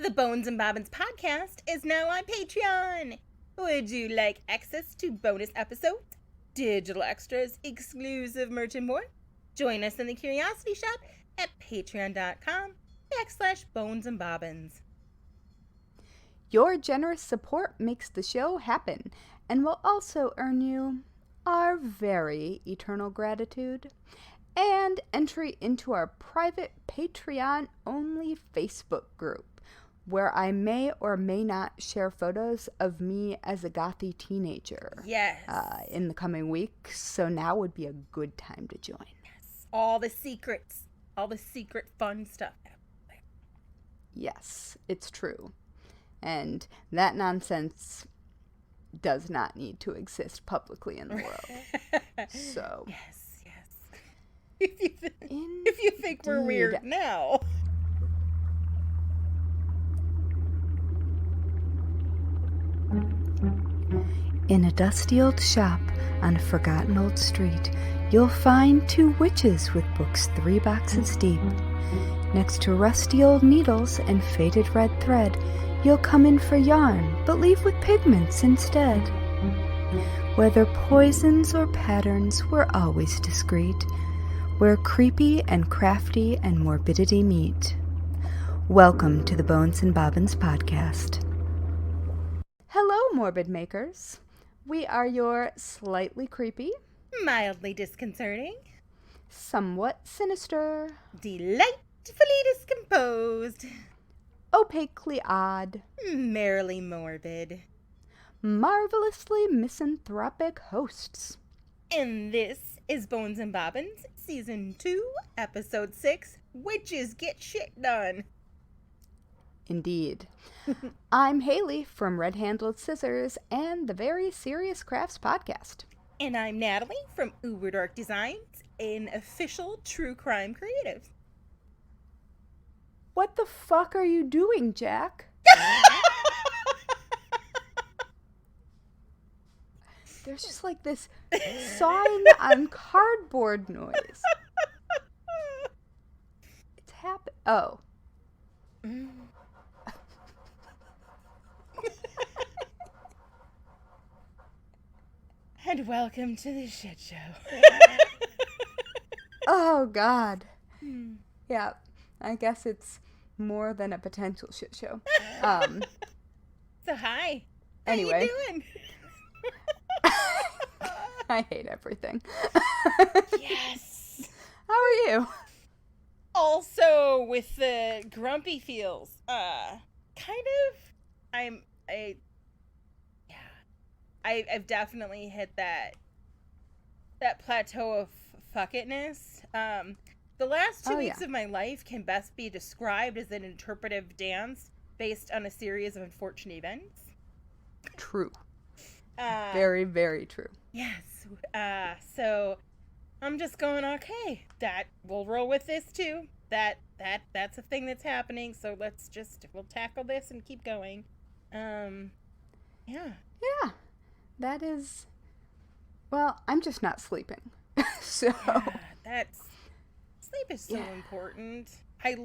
The Bones and Bobbins podcast is now on Patreon. Would you like access to bonus episodes, digital extras, exclusive merch, and more? Join us in the Curiosity Shop at patreon.com/bonesandbobbins. Your generous support makes the show happen and will also earn you our very eternal gratitude and entry into our private Patreon-only Facebook group, where I may or may not share photos of me as a gothy teenager. Yes. In the coming weeks, so now would be a good time to join. Yes. All the secret fun stuff. Yes, it's true. And that nonsense does not need to exist publicly in the world. So. Yes. If you think we're weird now. In a dusty old shop on a forgotten old street, you'll find two witches with books 3 boxes deep. Next to rusty old needles and faded red thread, you'll come in for yarn, but leave with pigments instead. Whether poisons or patterns, we're always discreet, where creepy and crafty and morbidity meet. Welcome to the Bones and Bobbins podcast. Hello, morbid makers. We are your slightly creepy, Mildly disconcerting, somewhat sinister, delightfully discomposed, opaquely odd, merrily morbid, marvelously misanthropic hosts. And this is Bones and Bobbins, Season 2, Episode 6, Witches Get Shit Done. Indeed. I'm Haley from Red Handled Scissors and the Very Serious Crafts podcast. And I'm Natalie from Uber Dark Designs, an official true crime creative. What the fuck are you doing, Jack? There's just like this sawing on cardboard noise. It's happened. Oh. And welcome to the shit show. Oh, God. Yeah, I guess it's more than a potential shit show. So hi. Anyway. How you doing? I hate everything. Yes. How are you? Also with the grumpy feels. I've definitely hit that plateau of fuck itness. The last 2 weeks of my life can best be described as an interpretive dance based on a series of unfortunate events. True. Very, very true. Yes. So I'm just going, okay, that we'll roll with this too. That's a thing that's happening. So we'll tackle this and keep going. Yeah. Yeah. That is, well, I'm just not sleeping. So. Yeah, sleep is so important. It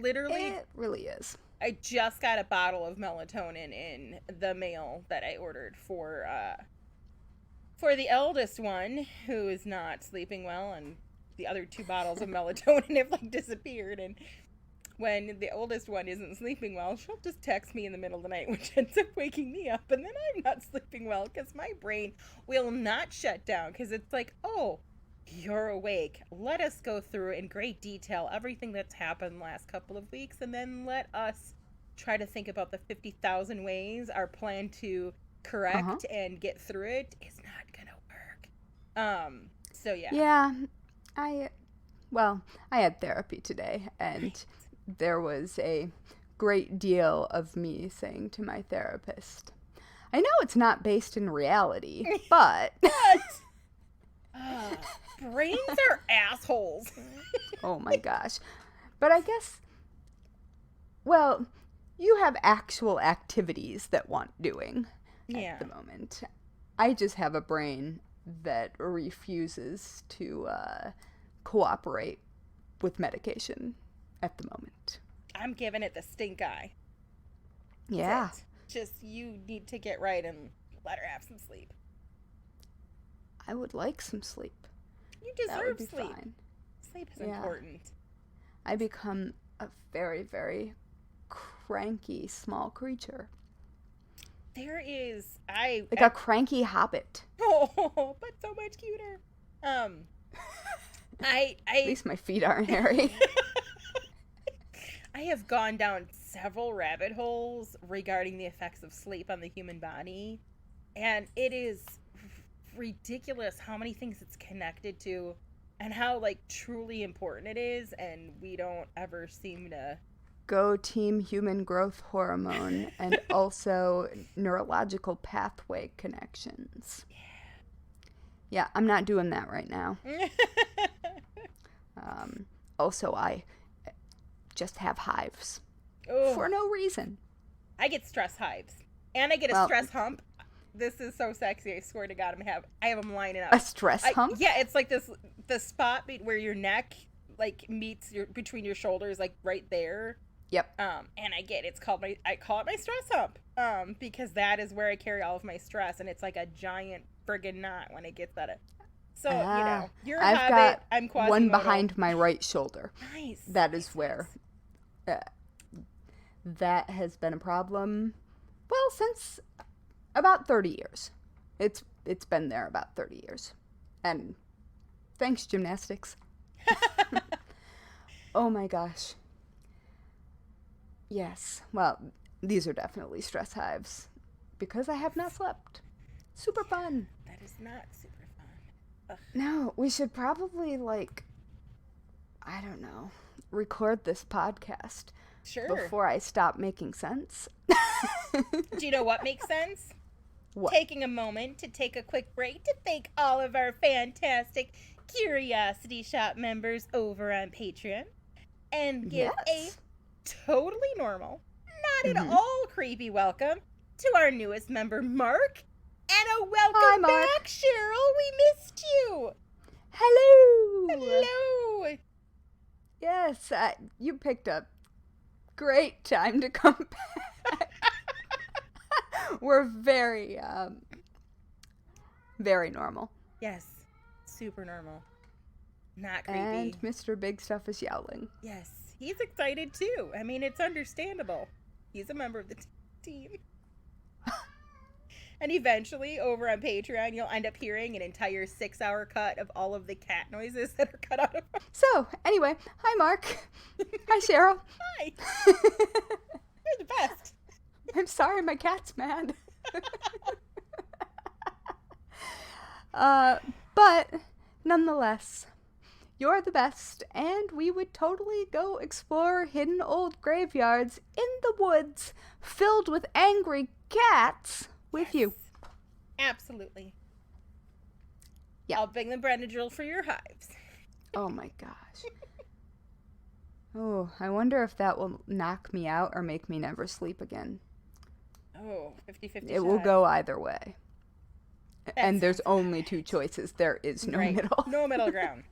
really is. I just got a bottle of melatonin in the mail that I ordered for the eldest one, who is not sleeping well, and the other 2 bottles of melatonin have disappeared. And when the oldest one isn't sleeping well, she'll just text me in the middle of the night, which ends up waking me up, and then I'm not sleeping well because my brain will not shut down, because it's like, oh, you're awake. Let us go through in great detail everything that's happened the last couple of weeks, and then let us try to think about the 50,000 ways our plan to correct and get through it is not gonna work. So yeah. Yeah, I had therapy today, and there was a great deal of me saying to my therapist, I know it's not based in reality, but... Brains are assholes. Oh my gosh. But I guess, well, you have actual activities that want doing at the moment. I just have a brain that refuses to cooperate with medication at the moment. I'm giving it the stink eye. Yeah. That's it. Just, you need to get right and let her have some sleep. I would like some sleep. You That would deserve be sleep. fine. Sleep is Yeah. important. I become a very, very cranky small creature. There is, Like a cranky hobbit. oh, but so much cuter. At least my feet aren't hairy. I have gone down several rabbit holes regarding the effects of sleep on the human body, and it is ridiculous how many things it's connected to and how, like, truly important it is, and we don't ever seem to... Go team human growth hormone and also neurological pathway connections. Yeah, I'm not doing that right now. Also, I just have hives. Ooh. For no reason. I get stress hives. And I get a stress hump. This is so sexy, I swear to God. I have them lining up. A stress hump? Yeah, it's like the spot where your neck, like, meets between your shoulders, like, right there. Yep. And I call it my stress hump. Because that is where I carry all of my stress, and it's like a giant friggin' knot when it gets that. So, you're a hobbit, I'm Quasimodo. One behind my right shoulder. Nice. That is where that has been a problem, well, since about 30 years. It's been there about 30 years. And thanks, gymnastics. Oh my gosh. Yes. Well, these are definitely stress hives because I have not slept. Super fun. That is not super fun. Ugh. No, we should probably, I don't know, record this podcast. Sure. Before I stop making sense. Do you know what makes sense? What? Taking a moment to take a quick break to thank all of our fantastic Curiosity Shop members over on Patreon and give a totally normal, not at all creepy welcome to our newest member, Mark. And a welcome Hi, Mark. back, Cheryl. We missed you. Hello. Hello. Yes, you picked a great time to come back. We're very, very normal. Yes, super normal. Not creepy. And Mr. Big Stuff is yowling. Yes, he's excited too. I mean, it's understandable. He's a member of the team. And eventually, over on Patreon, you'll end up hearing an entire 6-hour cut of all of the cat noises that are cut out of him. So, anyway, hi, Mark. Hi, Cheryl. Hi. You're the best. I'm sorry, my cat's mad. But, nonetheless, you're the best, and we would totally go explore hidden old graveyards in the woods filled with angry cats with you. Absolutely. Yeah. I'll bring the Benadryl for your hives. Oh my gosh. Oh, I wonder if that will knock me out or make me never sleep again. Oh, 50-50 It will go either way. And there's only two choices. There is no middle. No middle ground.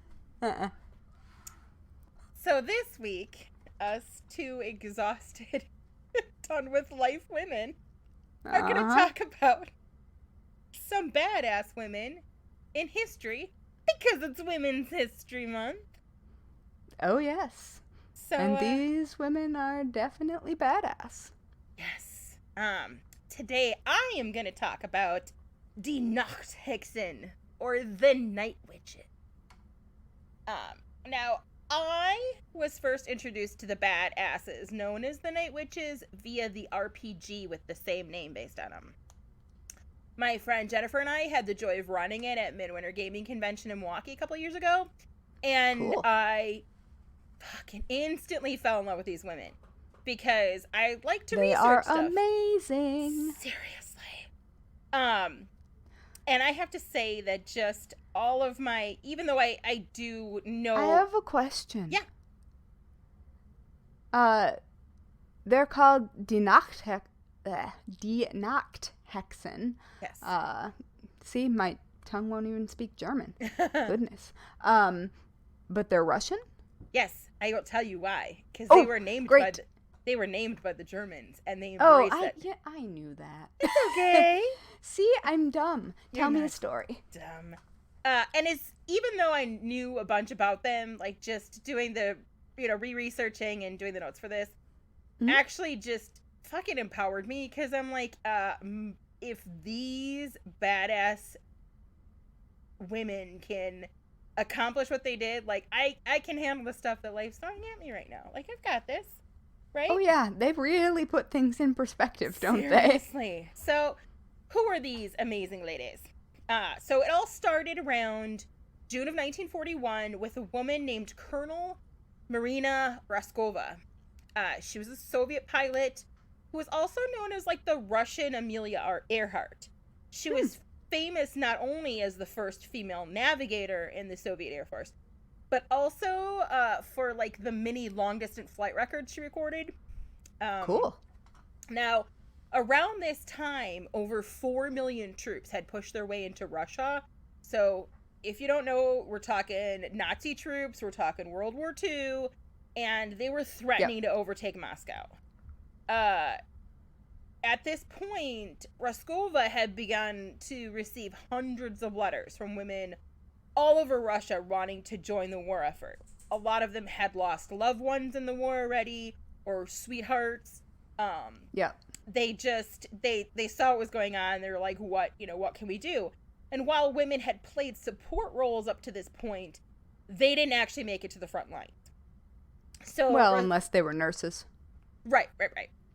So this week, us two exhausted, done with life women are going to talk about some badass women in history because it's Women's History Month. Oh, yes. So, and these women are definitely badass. Yes. Today I am going to talk about Die Nachthexen, or the Night Witches. Now, I was first introduced to the badasses known as the Night Witches via the RPG with the same name based on them. My friend Jennifer and I had the joy of running it at Midwinter Gaming Convention in Milwaukee a couple years ago, and Cool. I fucking instantly fell in love with these women because I like to research stuff. They are amazing. Seriously. And I have to say that just all of my, even though I do know. I have a question. Yeah. They're called Die Nachthexen. Yes. See, my tongue won't even speak German. Goodness. But they're Russian? Yes, I will tell you why. Because they were named great. by They were named by the Germans, and they Oh, embraced it. yeah, I knew that. It's okay. See, I'm dumb. You're Tell me not the story. dumb. And it's, even though I knew a bunch about them, like just doing the, re-researching and doing the notes for this, actually just fucking empowered me, because I'm like, if these badass women can accomplish what they did, like, I can handle the stuff that life's throwing at me right now. Like, I've got this, right? Oh yeah, they really put things in perspective, don't Seriously. So, who are these amazing ladies? So it all started around June of 1941 with a woman named Colonel Marina Raskova. She was a Soviet pilot who was also known as like the Russian Amelia Earhart. She was famous not only as the first female navigator in the Soviet Air Force, but also for like the many long distance flight records she recorded. Cool. Now, around this time, over 4 million troops had pushed their way into Russia. So, if you don't know, we're talking Nazi troops, we're talking World War II, and they were threatening to overtake Moscow. At this point, Raskova had begun to receive hundreds of letters from women all over Russia wanting to join the war effort. A lot of them had lost loved ones in the war already, or sweethearts. They saw what was going on. They were like, what can we do? And while women had played support roles up to this point, they didn't actually make it to the front lines. So, well, unless they were nurses. Right.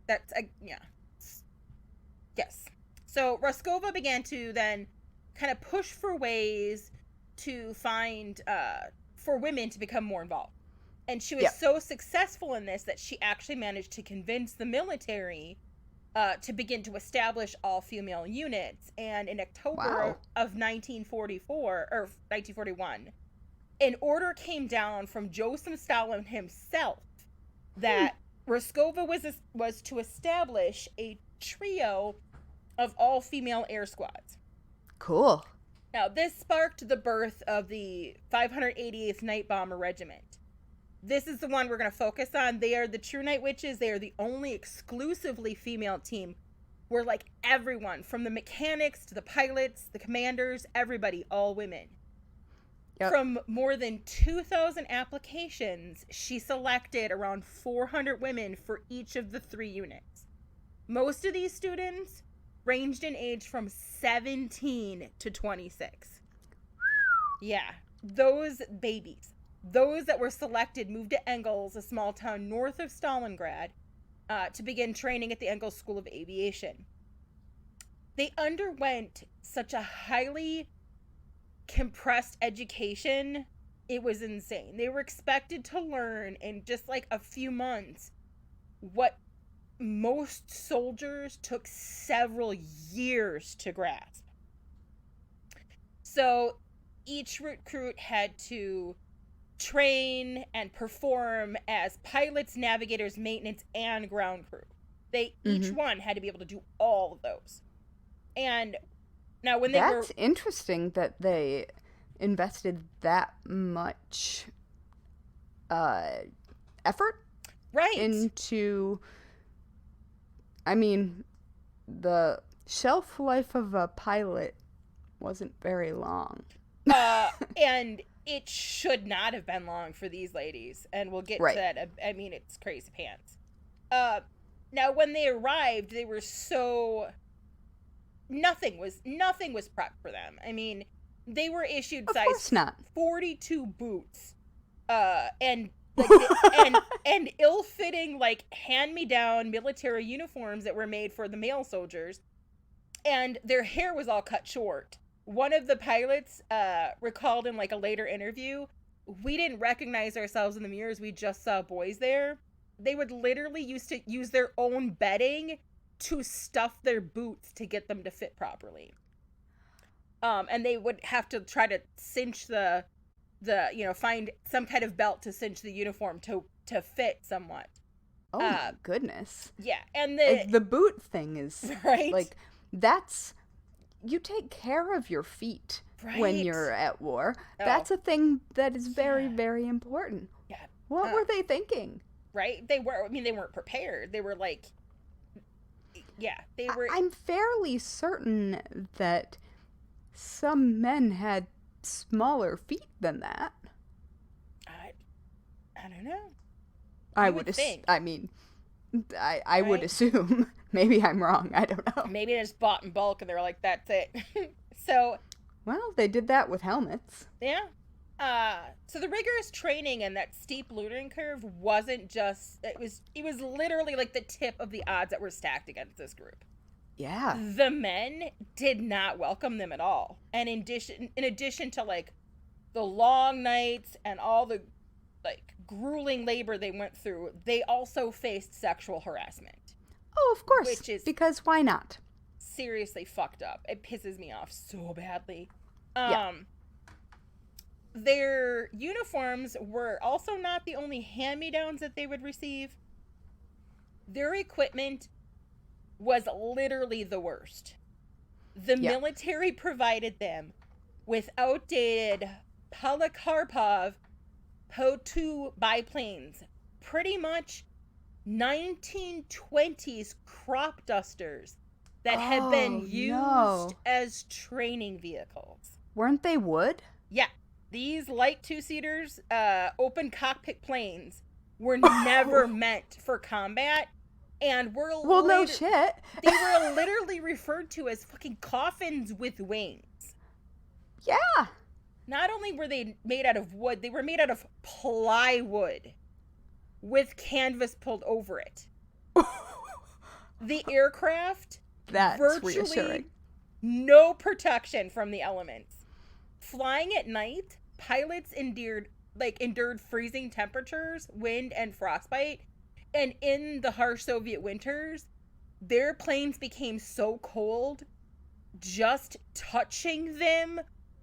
That's, yeah. Yes. So Raskova began to then kind of push for ways to find, for women to become more involved. And she was so successful in this that she actually managed to convince the military to begin to establish all-female units. And in October of 1941, an order came down from Joseph Stalin himself that Raskova was to establish a trio of all-female air squads. Cool. Now, this sparked the birth of the 588th Night Bomber Regiment. This is the one we're going to focus on. They are the true Night Witches. They are the only exclusively female team where, like, everyone, from the mechanics to the pilots, the commanders, everybody, all women. Yep. From more than 2,000 applications, she selected around 400 women for each of the 3 units. Most of these students ranged in age from 17 to 26. Yeah, those babies. Those that were selected moved to Engels, a small town north of Stalingrad, to begin training at the Engels School of Aviation. They underwent such a highly compressed education, it was insane. They were expected to learn in just like a few months what most soldiers took several years to grasp. So each recruit had to train and perform as pilots, navigators, maintenance, and ground crew. They each one had to be able to do all of those. And now when That's interesting that they invested that much effort into, I mean, the shelf life of a pilot wasn't very long. And it should not have been long for these ladies, and we'll get to that. I mean, it's crazy pants. Now, when they arrived, they were so... Nothing was prepped for them. I mean, they were issued size 42 boots, and like, and ill-fitting, like, hand-me-down military uniforms that were made for the male soldiers, and their hair was all cut short. One of the pilots recalled in like a later interview, we didn't recognize ourselves in the mirrors. We just saw boys there. They would literally use their own bedding to stuff their boots to get them to fit properly. And they would have to try to cinch the find some kind of belt to cinch the uniform to fit somewhat. Oh my goodness. Yeah, and the boot thing is right. Like that's. You take care of your feet when you're at war. That's a thing that is very, very important. Yeah. What were they thinking? right? They weren't prepared. They were like, yeah, they were. I'm fairly certain that some men had smaller feet than that. I don't know. I would assume. Maybe I'm wrong. I don't know. Maybe they just bought in bulk and they were like, that's it. So. Well, they did that with helmets. Yeah. So the rigorous training and that steep learning curve wasn't just, it was literally like the tip of the odds that were stacked against this group. Yeah. The men did not welcome them at all. And in addition to like the long nights and all the like grueling labor they went through, they also faced sexual harassment. Oh, of course. Which is because why not? Seriously fucked up. It pisses me off so badly. Yeah. Their uniforms were also not the only hand-me-downs that they would receive. Their equipment was literally the worst. The military provided them with outdated Polikarpov Po-2 biplanes, pretty much 1920s crop dusters that had been used as training vehicles. Weren't they wood? Yeah. These light two-seaters, open cockpit planes were never meant for combat and were no shit. They were literally referred to as fucking coffins with wings. Yeah. Not only were they made out of wood, they were made out of plywood with canvas pulled over it. The aircraft, virtually reassuring. No protection from the elements. Flying at night, pilots endured freezing temperatures, wind, and frostbite. And in the harsh Soviet winters, their planes became so cold, just touching them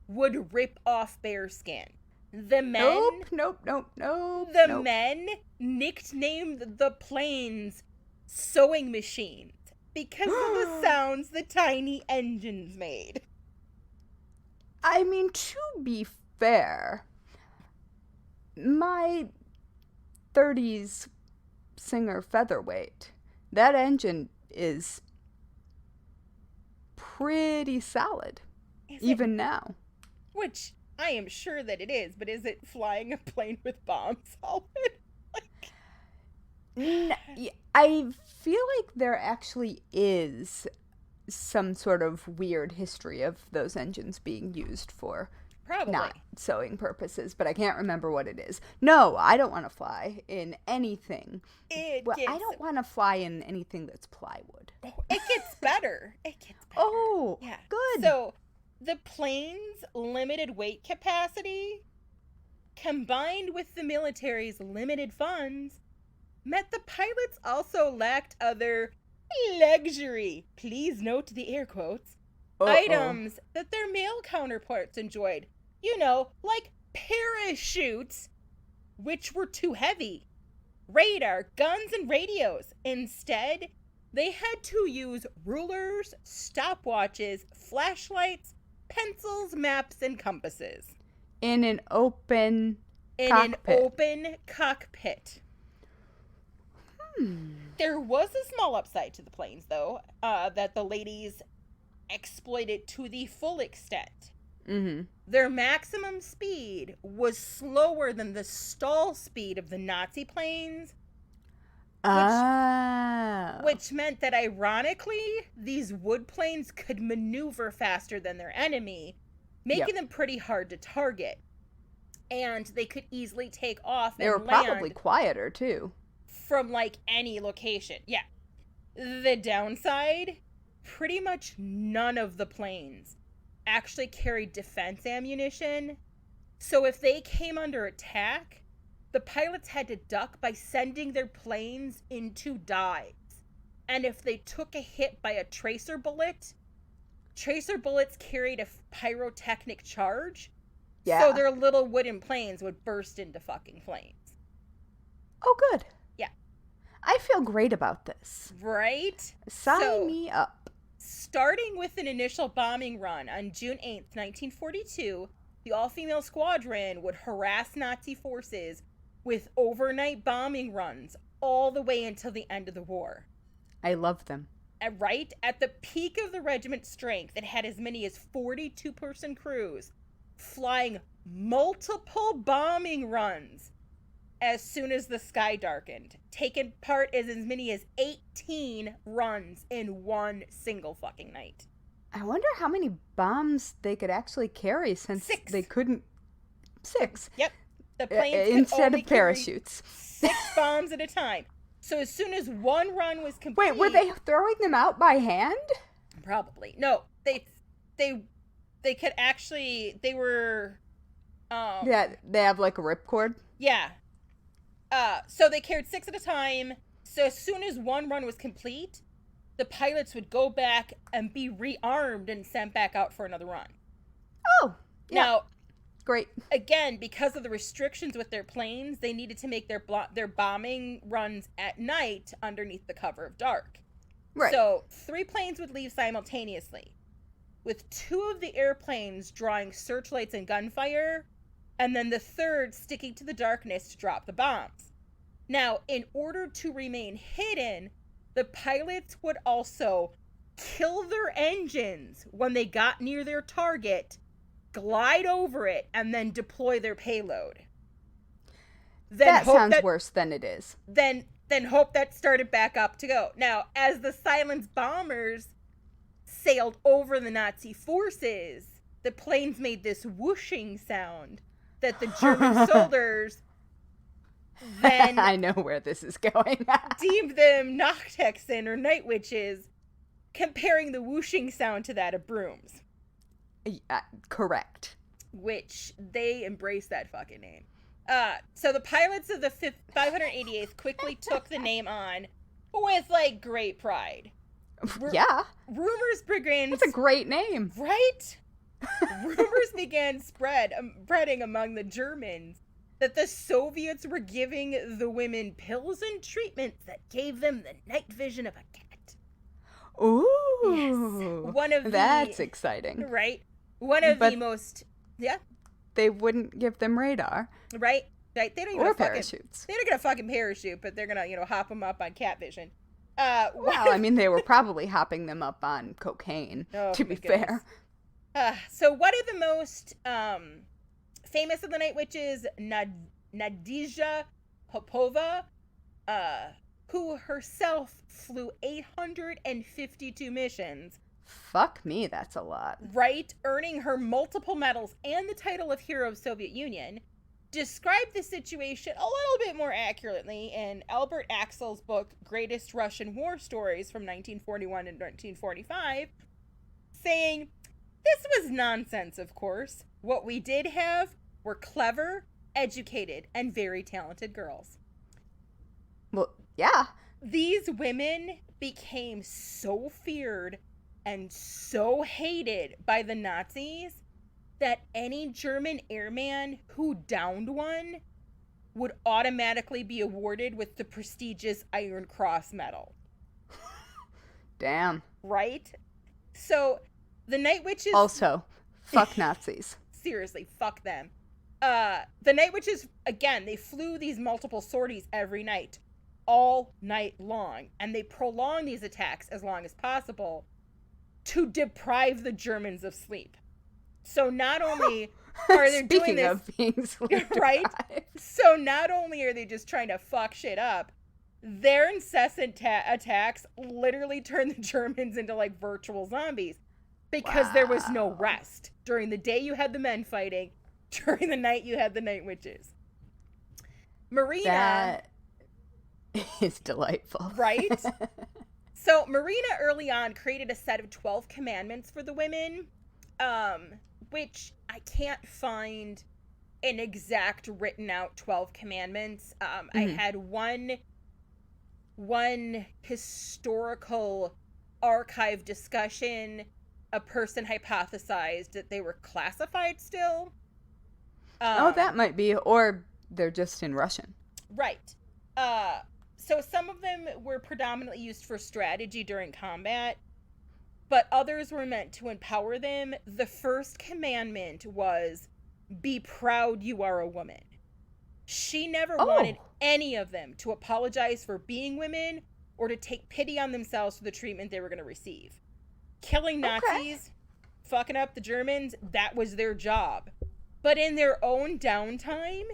would rip off bare skin. The men... Nope. The men nicknamed the planes sewing machines because of the sounds the tiny engines made. I mean, to be fair, my 30s Singer Featherweight, that engine is pretty solid, even now. Which I am sure that it is, but is it flying a plane with bombs all in? I feel like there actually is some sort of weird history of those engines being used for not sewing purposes, but I can't remember what it is. No, I don't want to fly in anything. I don't want to fly in anything that's plywood. It gets better. Oh, yeah. Good. So the plane's limited weight capacity, combined with the military's limited funds, meant the pilots also lacked other luxury, please note the air quotes, items that their male counterparts enjoyed. You know, like parachutes, which were too heavy, radar, guns, and radios. Instead, they had to use rulers, stopwatches, flashlights, pencils, maps, and compasses. In an open cockpit. There was a small upside to the planes, though, that the ladies exploited to the full extent. Mm-hmm. Their maximum speed was slower than the stall speed of the Nazi planes, which meant that, ironically, these wood planes could maneuver faster than their enemy, making them pretty hard to target. And they could easily take off and land. They were probably quieter, too. From, like, any location. Yeah. The downside, pretty much none of the planes actually carried defense ammunition. So if they came under attack, the pilots had to duck by sending their planes into dives. And if they took a hit by a tracer bullets carried a pyrotechnic charge. Yeah. So their little wooden planes would burst into fucking flames. Oh, good. Yeah. I feel great about this. Right? Sign me up. Starting with an initial bombing run on June 8th, 1942, the all-female squadron would harass Nazi forces with overnight bombing runs all the way until the end of the war. I love them. Right? At the peak of the regiment's strength, it had as many as 42-person crews flying multiple bombing runs as soon as the sky darkened, taking part as many as 18 runs in one single fucking night. I wonder how many bombs they could actually carry since 6. they couldn't... 6. Yep. The planes instead of parachutes. 6 bombs at a time. So as soon as one run was complete... Wait, were they throwing them out by hand? Probably. No, they could actually... They were... Yeah, they have like a ripcord? Yeah. So they carried 6 at a time. So as soon as one run was complete, the pilots would go back and be rearmed and sent back out for another run. Oh, yeah. Now, great. Again, because of the restrictions with their planes, they needed to make their bombing runs at night underneath the cover of dark. Right. So 3 planes would leave simultaneously, with 2 of the airplanes drawing searchlights and gunfire, and then the 3rd sticking to the darkness to drop the bombs. Now, in order to remain hidden, the pilots would also kill their engines when they got near their target, glide over it, and then deploy their payload. That sounds worse than it is. Then hope that started back up to go. Now, as the silenced bombers sailed over the Nazi forces, the planes made this whooshing sound that the German soldiers then I know where this is going. deemed them Nachthexen or night witches, comparing the whooshing sound to that of brooms. Correct. Which they embraced that fucking name. So the pilots of the 588th quickly took the name on with, like, great pride. Yeah. Rumors began... That's a great name. Right? Rumors began spreading among the Germans that the Soviets were giving the women pills and treatments that gave them the night vision of a cat. Ooh. Yes. That's exciting. Right? One of the most... Yeah. They wouldn't give them radar. Right? They don't even parachutes. They don't get a fucking parachute, but they're gonna, hop them up on cat vision. Well, I mean, they were probably hopping them up on cocaine, to be fair. So one of the most famous of the night witches, Nadezhda Popova, who herself flew 852 missions. Fuck me, that's a lot. Right? Earning her multiple medals and the title of Hero of Soviet Union, described the situation a little bit more accurately in Albert Axel's book, Greatest Russian War Stories from 1941 and 1945, saying, "This was nonsense, of course. What we did have were clever, educated, and very talented girls." Well, yeah. These women became so feared and so hated by the Nazis that any German airman who downed one would automatically be awarded with the prestigious Iron Cross medal. Damn. Right? So, the Night Witches... Also, fuck Nazis. Seriously, fuck them. The Night Witches, again, they flew these multiple sorties every night, all night long, and they prolonged these attacks as long as possible to deprive the Germans of sleep. So not only are they doing this... Speaking of being sleep right? deprived. So not only are they just trying to fuck shit up, their incessant attacks literally turn the Germans into, like, virtual zombies. Because there was no rest. During the day you had the men fighting. During the night you had the night witches. Marina... That is delightful. Right? So Marina early on created a set of 12 commandments for the women, which I can't find an exact written out 12 commandments. I had one historical archive discussion. A person hypothesized that they were classified still. That might be, or they're just in Russian. Right. So some of them were predominantly used for strategy during combat, but others were meant to empower them. The first commandment was, "Be proud you are a woman." She never wanted any of them to apologize for being women or to take pity on themselves for the treatment they were going to receive. Killing Nazis, fucking up the Germans, that was their job. But in their own downtime,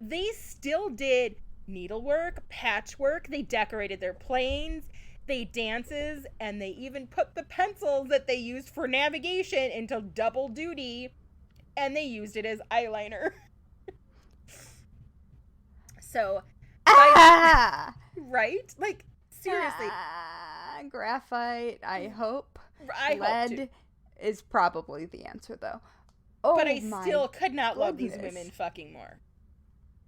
they still did needlework, patchwork, they decorated their planes, they dances, and they even put the pencils that they used for navigation into double duty, and they used it as eyeliner. So, right? Like, seriously. Graphite, I hope. Lead hope is probably the answer, though. But I still could not love these women fucking more.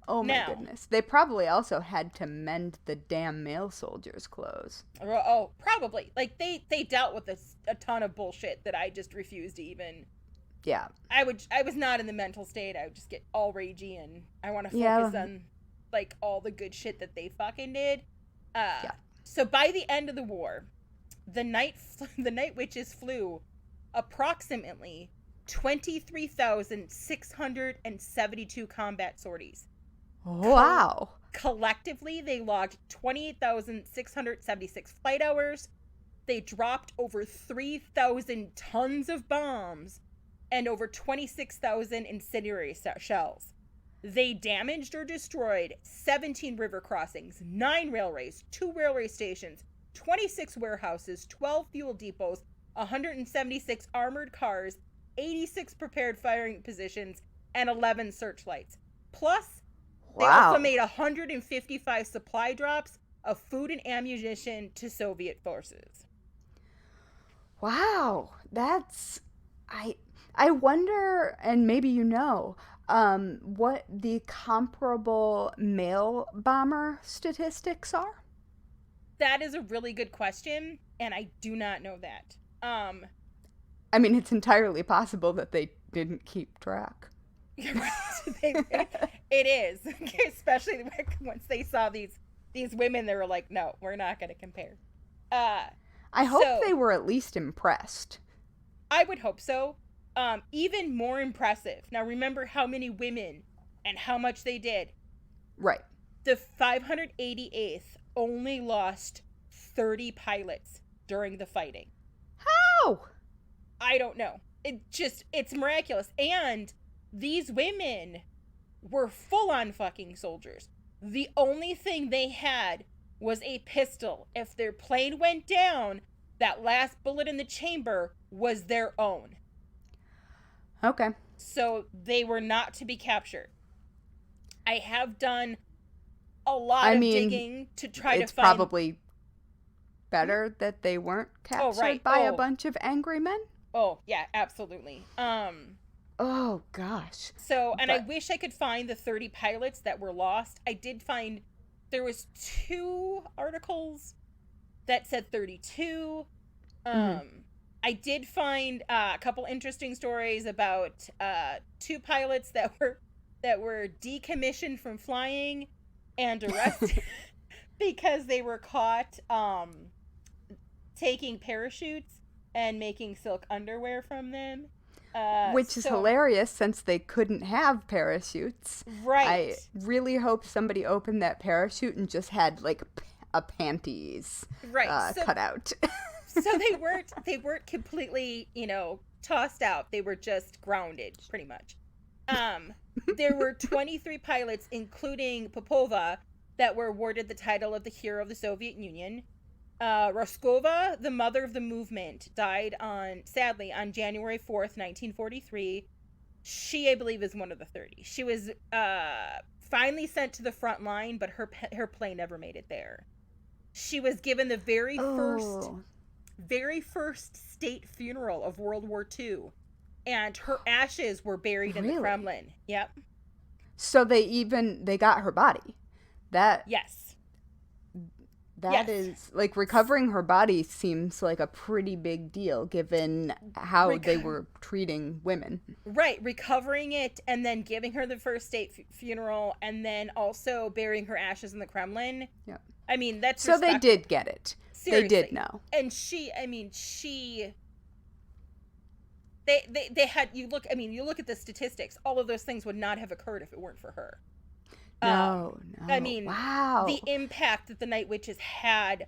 Oh my goodness. They probably also had to mend the damn male soldiers' clothes. Oh, probably. Like, they dealt with a ton of bullshit that I just refused to even... Yeah. I was not in the mental state. I would just get all ragey, and I want to focus on, like, all the good shit that they fucking did. So by the end of the war, the night witches flew approximately 23,672 combat sorties. Wow. Collectively, they logged 28,676 flight hours. They dropped over 3,000 tons of bombs and over 26,000 incendiary shells. They damaged or destroyed 17 river crossings, 9 railways, 2 railway stations, 26 warehouses, 12 fuel depots, 176 armored cars, 86 prepared firing positions, and 11 searchlights. Plus, they also made 155 supply drops of food and ammunition to Soviet forces. Wow, that's... I wonder, and maybe you know, what the comparable male bomber statistics are? That is a really good question, and I do not know that. I mean, it's entirely possible that they didn't keep track. It is, especially once they saw these women. They were like, "No, we're not going to compare." I hope they were at least impressed. I would hope so. Even more impressive. Now, remember how many women and how much they did. Right. The 588th only lost 30 pilots during the fighting. How? I don't know. It's miraculous. And these women were full-on fucking soldiers. The only thing they had was a pistol. If their plane went down, that last bullet in the chamber was their own. Okay. So they were not to be captured. I have done a lot of digging to try to find... It's probably better that they weren't captured by a bunch of angry men? Oh, yeah, absolutely. Oh, gosh. So, and I wish I could find the 30 pilots that were lost. I did find there was 2 articles that said 32. I did find a couple interesting stories about 2 pilots that were decommissioned from flying and arrested because they were caught taking parachutes and making silk underwear from them. Which is hilarious since they couldn't have parachutes. Right. I really hope somebody opened that parachute and just had like a panties cut out. So they weren't completely, tossed out. They were just grounded, pretty much. There were 23 pilots, including Popova, that were awarded the title of the Hero of the Soviet Union. Roskova, the mother of the movement, died sadly on January 4th, 1943. She, I believe, is one of the 30. She was finally sent to the front line, but her plane never made it there. She was given the very first state funeral of World War II, and her ashes were buried in the Kremlin. Yep. So they got her body. Yes. That is, like, recovering her body seems like a pretty big deal given how they were treating women. Right, recovering it and then giving her the first state funeral and then also burying her ashes in the Kremlin. Yeah. I mean, that's so they did get it. Seriously. They did know. And they had, you look at the statistics, all of those things would not have occurred if it weren't for her. No. I mean, Wow. the impact that the Night Witches had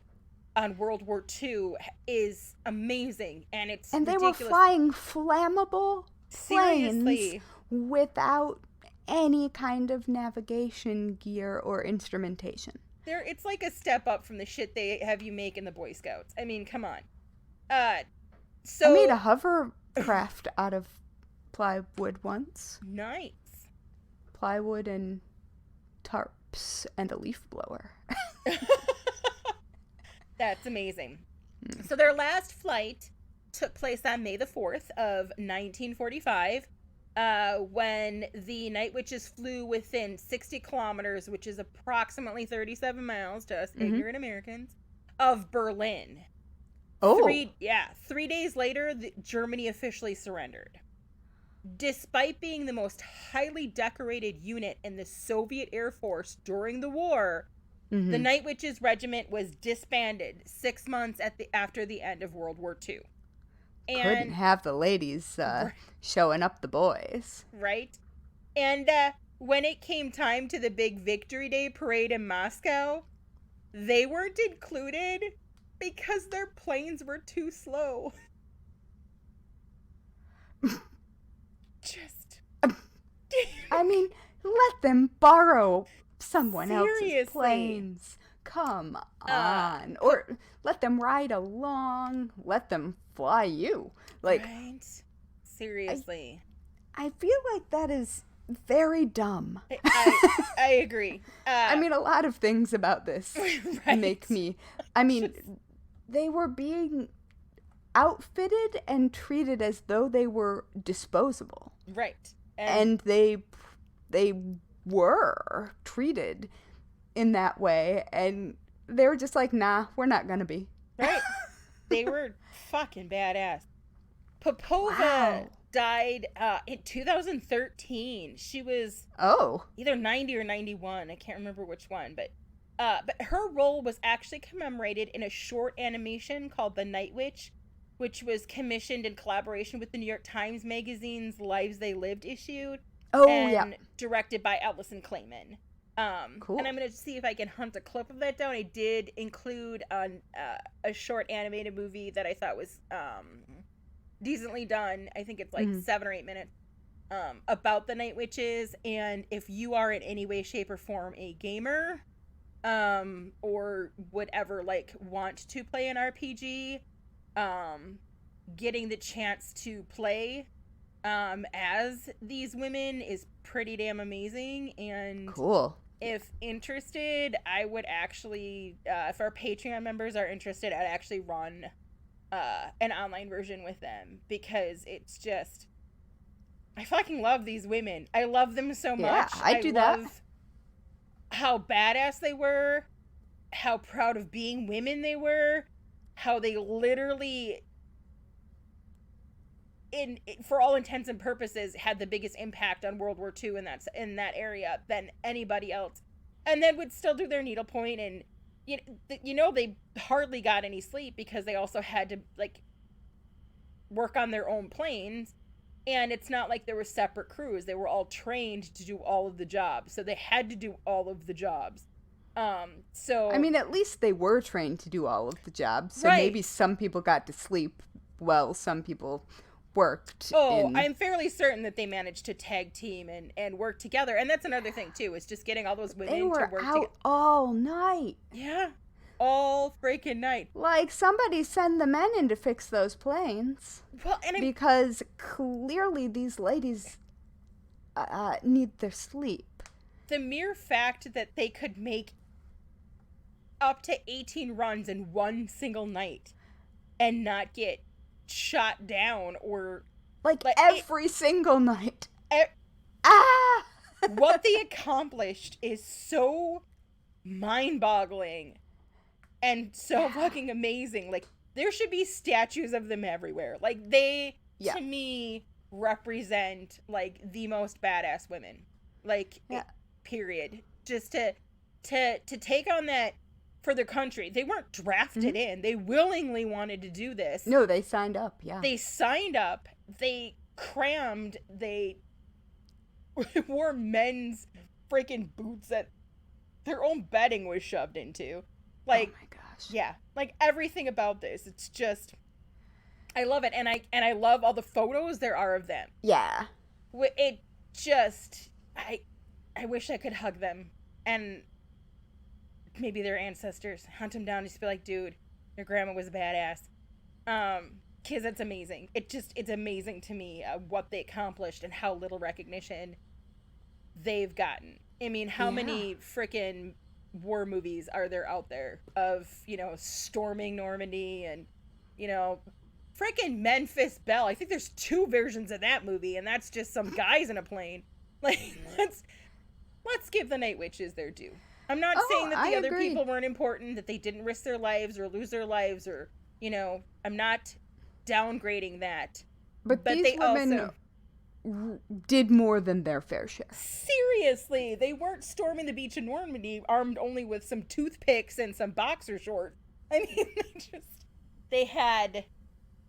on World War II is amazing, and it's And they ridiculous. were flying flammable planes Seriously. without any kind of navigation gear or instrumentation. It's like a step up from the shit they have you make in the Boy Scouts. I mean, come on. So I made a hovercraft out of plywood once. nice. Plywood and tarps and a leaf blower. That's amazing. So their last flight took place on May the 4th of 1945, when the Night Witches flew within 60 kilometers, which is approximately 37 miles to us ignorant Americans, of Berlin. Oh. 3 days later, Germany officially surrendered. Despite being the most highly decorated unit in the Soviet Air Force during the war, the Night Witches Regiment was disbanded 6 months after the end of World War II. And, couldn't have the ladies showing up the boys. Right? And when it came time to the big Victory Day parade in Moscow, they weren't included because their planes were too slow. Just... I mean, let them borrow someone Seriously. else's planes. Come on. Or let them ride along. Let them fly you. Like, right? Seriously. I feel like that is very dumb. I agree. I mean, a lot of things about this right? make me... I mean, they were being outfitted and treated as though they were disposable. Right. And they were treated in that way, and they were just like, nah, we're not gonna be. Right. They were fucking badass. Popova died in 2013. She was either 90 or 91. I can't remember which one, but her role was actually commemorated in a short animation called The Night Witch, which was commissioned in collaboration with the New York Times Magazine's Lives They Lived issue. And directed by Allison Clayman. Cool. And I'm going to see if I can hunt a clip of that down. I did include a short animated movie that I thought was decently done. I think it's like 7 or 8 minutes about the Night Witches. And if you are in any way, shape, or form a gamer or would ever like want to play an RPG, getting the chance to play as these women is pretty damn amazing. And cool. If interested, I would actually, if our Patreon members are interested, I'd actually run an online version with them, because it's just, I fucking love these women. I love them so much. I love how badass they were, how proud of being women they were, how they literally, for all intents and purposes, had the biggest impact on World War II in that area than anybody else, and then would still do their needlepoint. And you know they hardly got any sleep because they also had to like work on their own planes, and it's not like there were separate crews. They were all trained to do all of the jobs, so they had to do all of the jobs. So I mean, at least they were trained to do all of the jobs, so maybe some people got to sleep well, some people worked. I'm fairly certain that they managed to tag team and work together. And that's another thing too, is just getting all those women to work together. They were out all night. Yeah, all freaking night. Like, somebody send the men in to fix those planes. Well, because clearly these ladies need their sleep. The mere fact that they could make up to 18 runs in one single night and not get shot down or like every single night. What they accomplished is so mind-boggling and so fucking amazing. Like, there should be statues of them everywhere. Like, they to me represent like the most badass women. Like, period. Just to take on that for their country. They weren't drafted in. They willingly wanted to do this. No, they signed up, They signed up. They crammed. They wore men's freaking boots that their own bedding was shoved into. Like, oh my gosh. yeah, like everything about this, it's just, I love it. And I love all the photos there are of them. Yeah. It just, I wish I could hug them and maybe their ancestors, hunt them down and just be like, dude, your grandma was a badass. Because it's amazing. It's amazing to me what they accomplished and how little recognition they've gotten. I mean, how many freaking war movies are there out there of, you know, storming Normandy and, you know, freaking Memphis Belle. I think there's 2 versions of that movie, and that's just some guys in a plane. Like, let's give the Night Witches their due. I'm not saying that the other people weren't important, that they didn't risk their lives or lose their lives, or, you know, I'm not downgrading that. But these they women also did more than their fair share. Seriously, they weren't storming the beach in Normandy armed only with some toothpicks and some boxer shorts. I mean, they had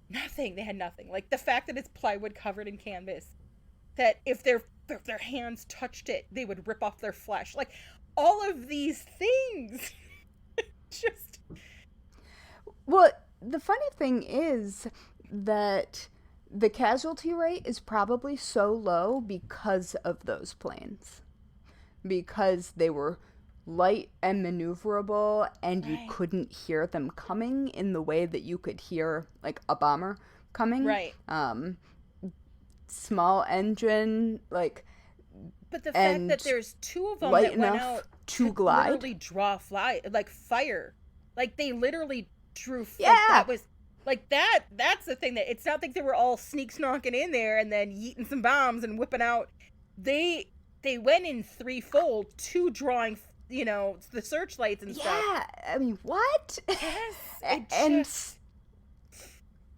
nothing. They had nothing. Like the fact that it's plywood covered in canvas, that if their hands touched it, they would rip off their flesh. Like all of these things. Just. Well, the funny thing is that the casualty rate is probably so low because of those planes. Because they were light and maneuverable, and you couldn't hear them coming in the way that you could hear, like, a bomber coming. Right. Small engine, like... But the fact that there's 2 of them that went out to glide. Literally draw fire. Like, they literally drew... Yeah! Like, that was... Like, that's the thing, that it's not like they were all sneak-snorking in there and then yeeting some bombs and whipping out. They went in threefold, 2 drawing, you know, the searchlights and stuff. Yeah, I mean, what? Yes.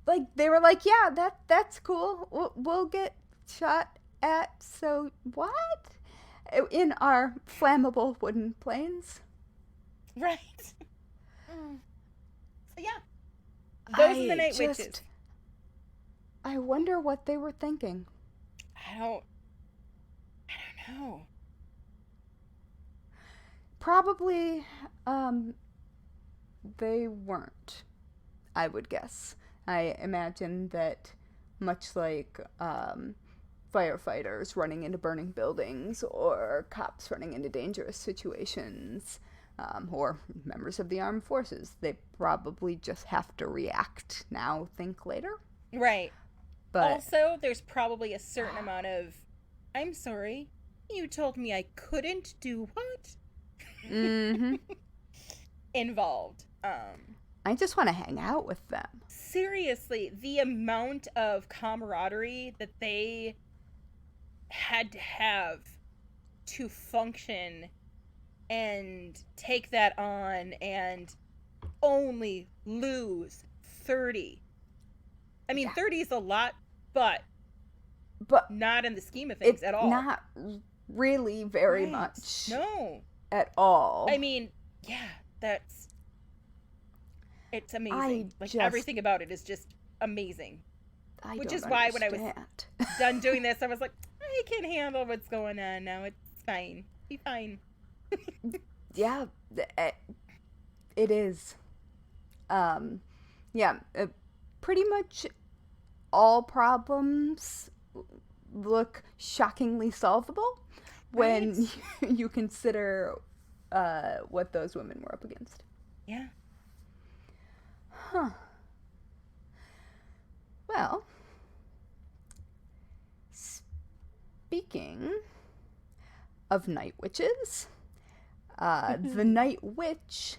Like, they were like, yeah, that's cool. We'll get shot at, so what? In our flammable wooden planes. Right. So, yeah. Those are the Night Witches. I wonder what they were thinking. I don't know. Probably, they weren't, I would guess. I imagine that much like, firefighters running into burning buildings or cops running into dangerous situations, or members of the armed forces, they probably just have to react now, think later. Right. But also, there's probably a certain amount of, I'm sorry, you told me I couldn't do what? Mm-hmm. Involved. I just want to hang out with them. Seriously, the amount of camaraderie that they had to have to function and take that on and only lose 30. I mean, 30 is a lot, but not in the scheme of things at all. Not really very much. No. At all. I mean, yeah, it's amazing. Everything about it is just amazing. Which is why when I was done doing this, I was like, I can handle what's going on now. It's fine. Be fine. Yeah, it is. Pretty much all problems look shockingly solvable when you consider what those women were up against. Yeah. Huh. Well, speaking of night witches, the Night Witch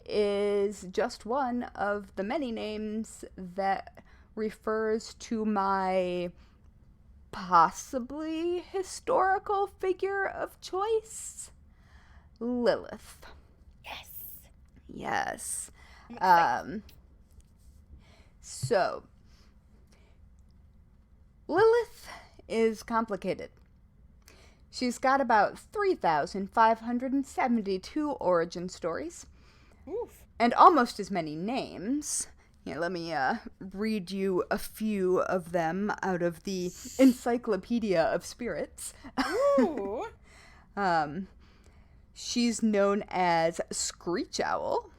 is just one of the many names that refers to my possibly historical figure of choice, Lilith. Yes. So, Lilith is complicated. She's got about 3,572 origin stories. Oof. And almost as many names. Here, let me read you a few of them out of the Encyclopedia of Spirits. Ooh. She's known as Screech Owl,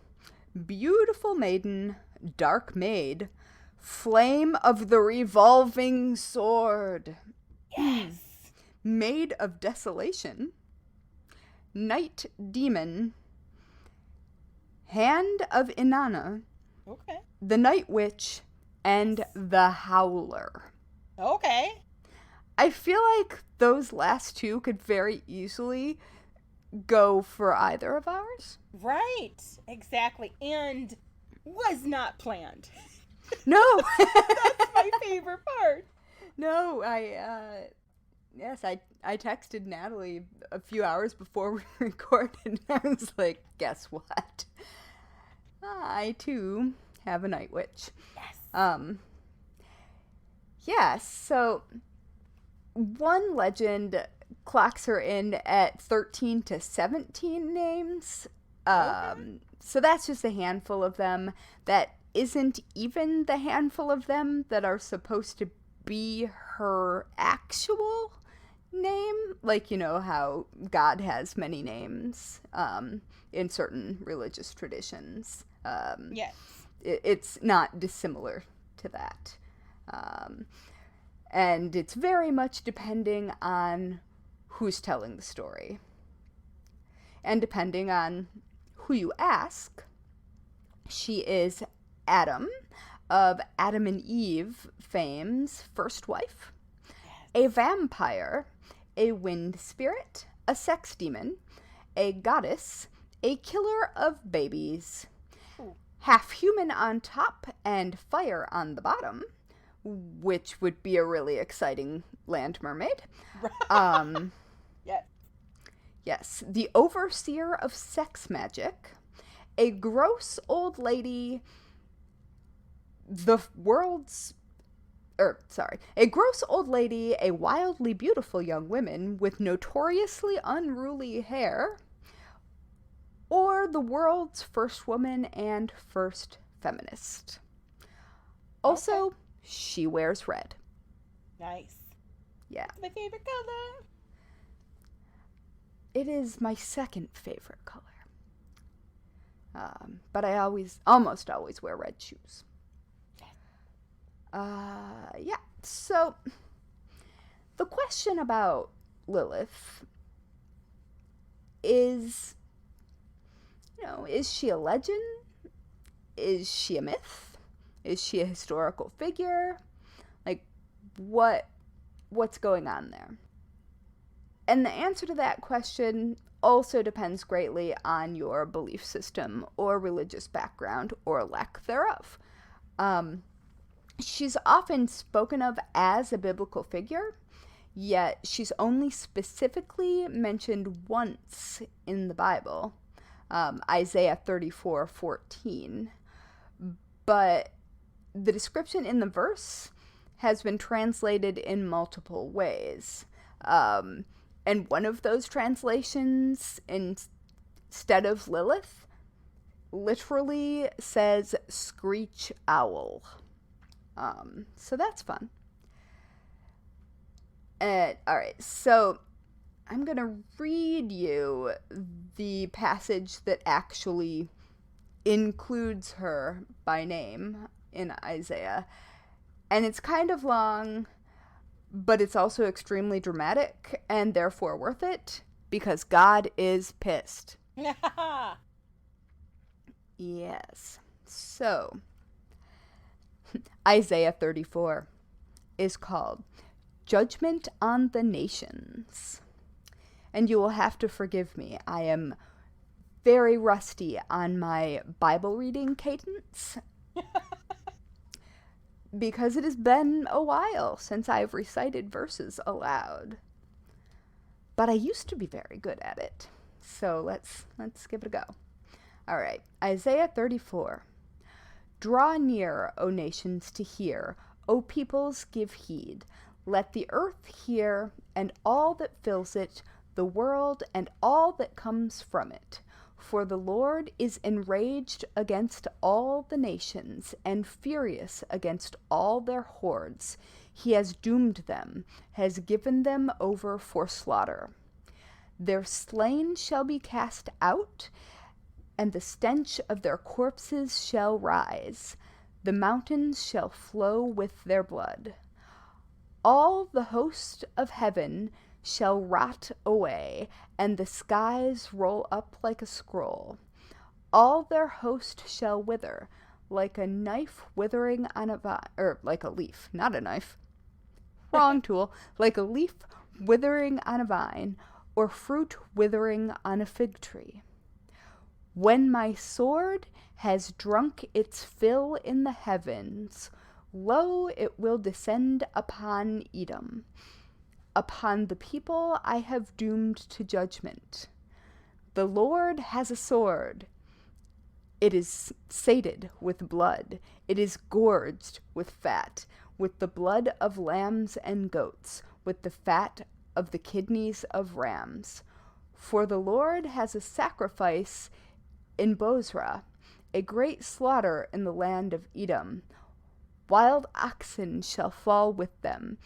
Beautiful Maiden, Dark Maid, Flame of the Revolving Sword, Yes. Maid of Desolation, Night Demon, Hand of Inanna, Okay. the Night Witch, and the Howler. Okay. I feel like those last two could very easily go for either of ours. Right. Exactly. And was not planned. No. That's my favorite part. No, I texted Natalie a few hours before we recorded. I was like, guess what? I too have a Night Witch. Yes. Yes, so one legend clocks her in at 13 to 17 names. So that's just a handful of them. That isn't even the handful of them that are supposed to be her actual name. Like, you know how God has many names in certain religious traditions. Yes. It's not dissimilar to that. And it's very much depending on who's telling the story. And depending on who you ask, she is Adam of Adam and Eve fame's first wife, a vampire, a wind spirit, a sex demon, a goddess, a killer of babies, half human on top and fire on the bottom, which would be a really exciting land mermaid. Yes. Yes, the overseer of sex magic, a gross old lady, a gross old lady, a wildly beautiful young woman with notoriously unruly hair, or the world's first woman and first feminist. Also, Okay. She wears red. Nice. Yeah. It's my favorite color. It is my second favorite color. But I almost always wear red shoes. Yeah. So, the question about Lilith is, is she a legend? Is she a myth? Is she a historical figure? Like, what's going on there? And the answer to that question also depends greatly on your belief system or religious background or lack thereof. She's often spoken of as a biblical figure, yet she's only specifically mentioned once in the Bible, Isaiah 34:14. But the description in the verse has been translated in multiple ways. And one of those translations, instead of Lilith, literally says screech owl. So that's fun. Alright, so I'm going to read you the passage that actually includes her by name in Isaiah. And it's kind of long, but it's also extremely dramatic and therefore worth it because God is pissed. Yes. So, Isaiah 34 is called Judgment on the Nations. And you will have to forgive me. I am very rusty on my Bible reading cadence because it has been a while since I've recited verses aloud. But I used to be very good at it. So let's give it a go. All right, Isaiah 34. Draw near, O nations, to hear. O peoples, give heed. Let the earth hear, and all that fills it, the world and all that comes from it. For the Lord is enraged against all the nations, and furious against all their hordes. He has doomed them, has given them over for slaughter. Their slain shall be cast out, and the stench of their corpses shall rise. The mountains shall flow with their blood. All the host of heaven shall rot away, and the skies roll up like a scroll. All their host shall wither, like a knife withering on a vine, or like a leaf, not a knife. Wrong tool. Like a leaf withering on a vine, or fruit withering on a fig tree. When my sword has drunk its fill in the heavens, lo, it will descend upon Edom, upon the people I have doomed to judgment. The Lord has a sword. It is sated with blood. It is gorged with fat, with the blood of lambs and goats, with the fat of the kidneys of rams. For the Lord has a sacrifice in Bozrah, a great slaughter in the land of Edom. Wild oxen shall fall with them,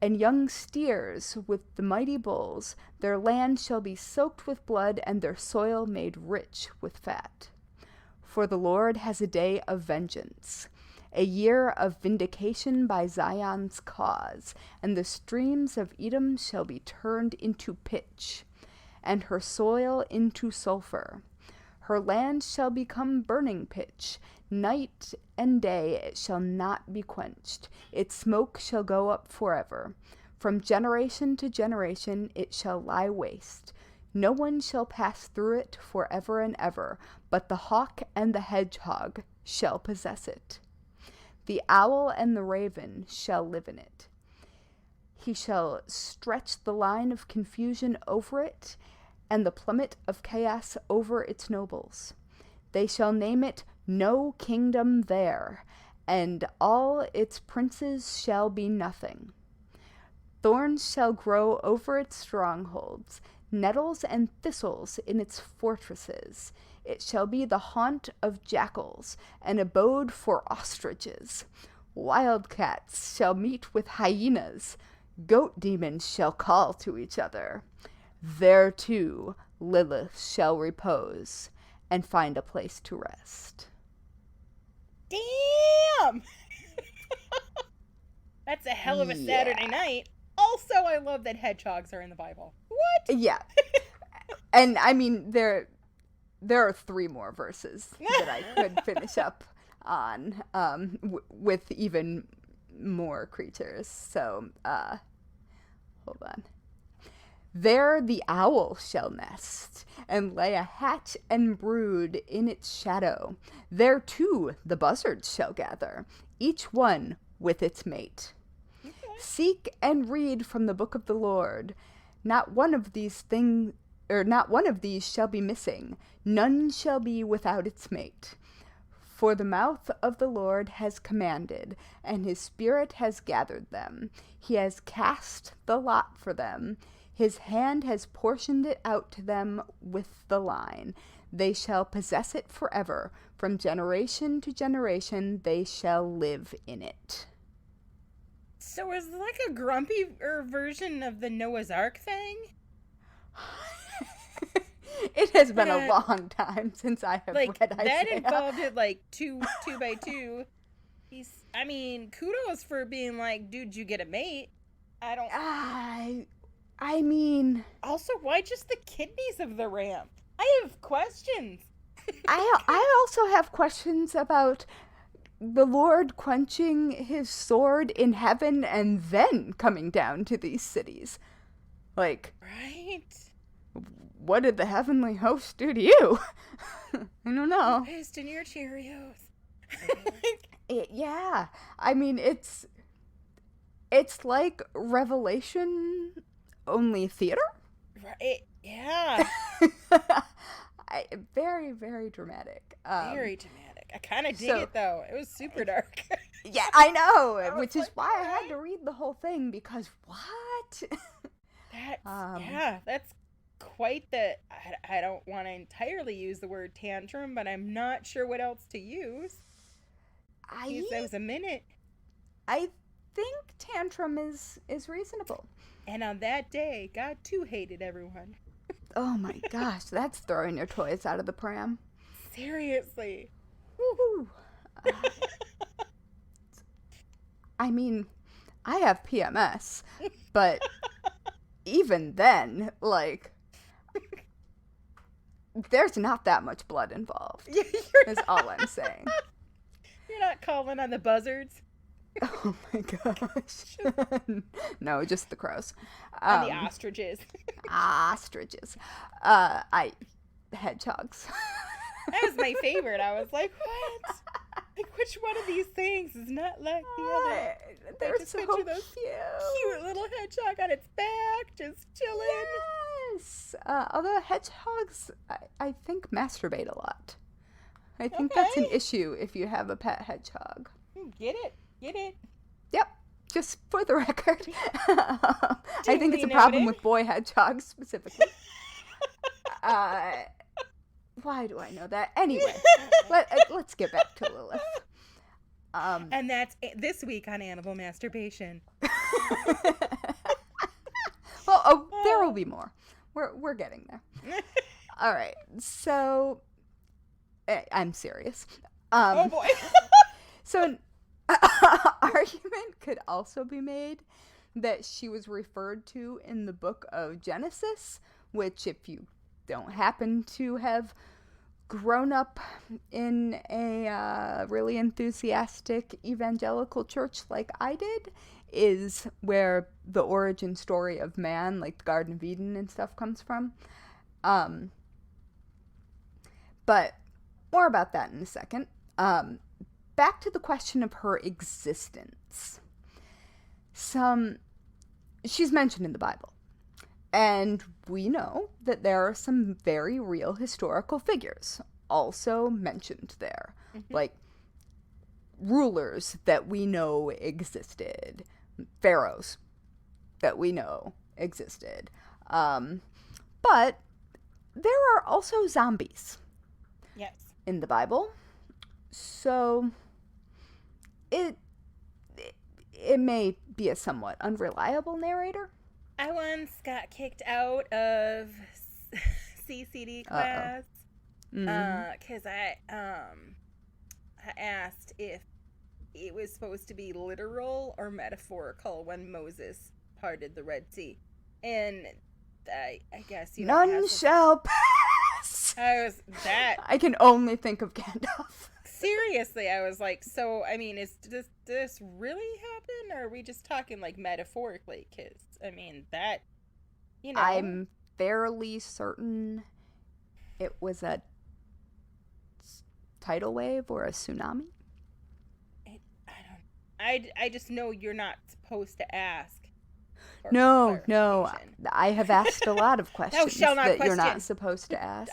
and young steers with the mighty bulls. Their land shall be soaked with blood, and their soil made rich with fat. For the Lord has a day of vengeance, a year of vindication by Zion's cause, and the streams of Edom shall be turned into pitch, and her soil into sulfur. Her land shall become burning pitch. Night and day it shall not be quenched. Its smoke shall go up forever. From generation to generation it shall lie waste. No one shall pass through it forever and ever, but the hawk and the hedgehog shall possess it. The owl and the raven shall live in it. He shall stretch the line of confusion over it, and the plummet of chaos over its nobles. They shall name it No Kingdom There, and all its princes shall be nothing. Thorns shall grow over its strongholds, nettles and thistles in its fortresses. It shall be the haunt of jackals, an abode for ostriches. Wildcats shall meet with hyenas. Goat demons shall call to each other. There, too, Lilith shall repose and find a place to rest. Damn! That's a hell of a Saturday night. Also, I love that hedgehogs are in the Bible. What? Yeah. And, I mean, there are 3 more verses that I could finish up on with even more creatures. So, hold on. There the owl shall nest, and lay a hatch and brood in its shadow. There, too, the buzzards shall gather, each one with its mate. Okay. Seek and read from the book of the Lord. Not one of these shall be missing. None shall be without its mate. For the mouth of the Lord has commanded, and his spirit has gathered them. He has cast the lot for them. His hand has portioned it out to them with the line. They shall possess it forever. From generation to generation they shall live in it. So is it like a grumpy version of the Noah's Ark thing? It has been a long time since I have read Isaiah. That involved it like two by two. Kudos for being like, dude, you get a mate. I mean... Also, why just the kidneys of the ram? I have questions. I also have questions about the Lord quenching his sword in heaven and then coming down to these cities. Like... Right? What did the heavenly host do to you? I don't know. Pissed in your Cheerios. Yeah. I mean, it's like Revelation... only theater? Right, yeah. Very, very dramatic. Very dramatic. I kind of dig it, though. It was super dark. Yeah, I know, which is why I had to read the whole thing, because what? That's quite the... I don't want to entirely use the word tantrum, but I'm not sure what else to use. That was a minute. I think tantrum is reasonable. And on that day, God too hated everyone. Oh my gosh, that's throwing your toys out of the pram. Seriously. Woohoo. I mean, I have PMS, but even then, like, there's not that much blood involved. Is all I'm saying. You're not calling on the buzzards? Oh my gosh. No, just the crows. And the ostriches. Ostriches. Hedgehogs. That was my favorite. I was like, what? Like, which one of these things is not like the other? They're just so picture those cute little hedgehog on its back, just chilling. Yes. Although hedgehogs, I think, masturbate a lot. I think that's an issue if you have a pet hedgehog. Get it. Yep. Just for the record. I think it's a problem with boy hedgehogs specifically. Why do I know that? Anyway, let's get back to Lilith. And that's this week on animal masturbation. Well, there will be more. We're getting there. All right. So, I'm serious. Oh boy. So an argument could also be made that she was referred to in the book of Genesis, which, if you don't happen to have grown up in a really enthusiastic evangelical church like I did, is where the origin story of man, like the Garden of Eden and stuff, comes from. But more about that in a second. Back to the question of her existence. She's mentioned in the Bible. And we know that there are some very real historical figures also mentioned there. Mm-hmm. Like rulers that we know existed. Pharaohs that we know existed. But there are also zombies. Yes. In the Bible. So it may be a somewhat unreliable narrator. I once got kicked out of CCD class because I asked if it was supposed to be literal or metaphorical when Moses parted the Red Sea, and I guess you none shall pass. I can only think of Gandalf. Seriously, I was like, so, I mean, does this really happen, or are we just talking, like, metaphorically? Because, I mean, that, you know. I'm fairly certain it was a tidal wave or a tsunami. I just know you're not supposed to ask. No, I have asked a lot of questions you're not supposed to ask.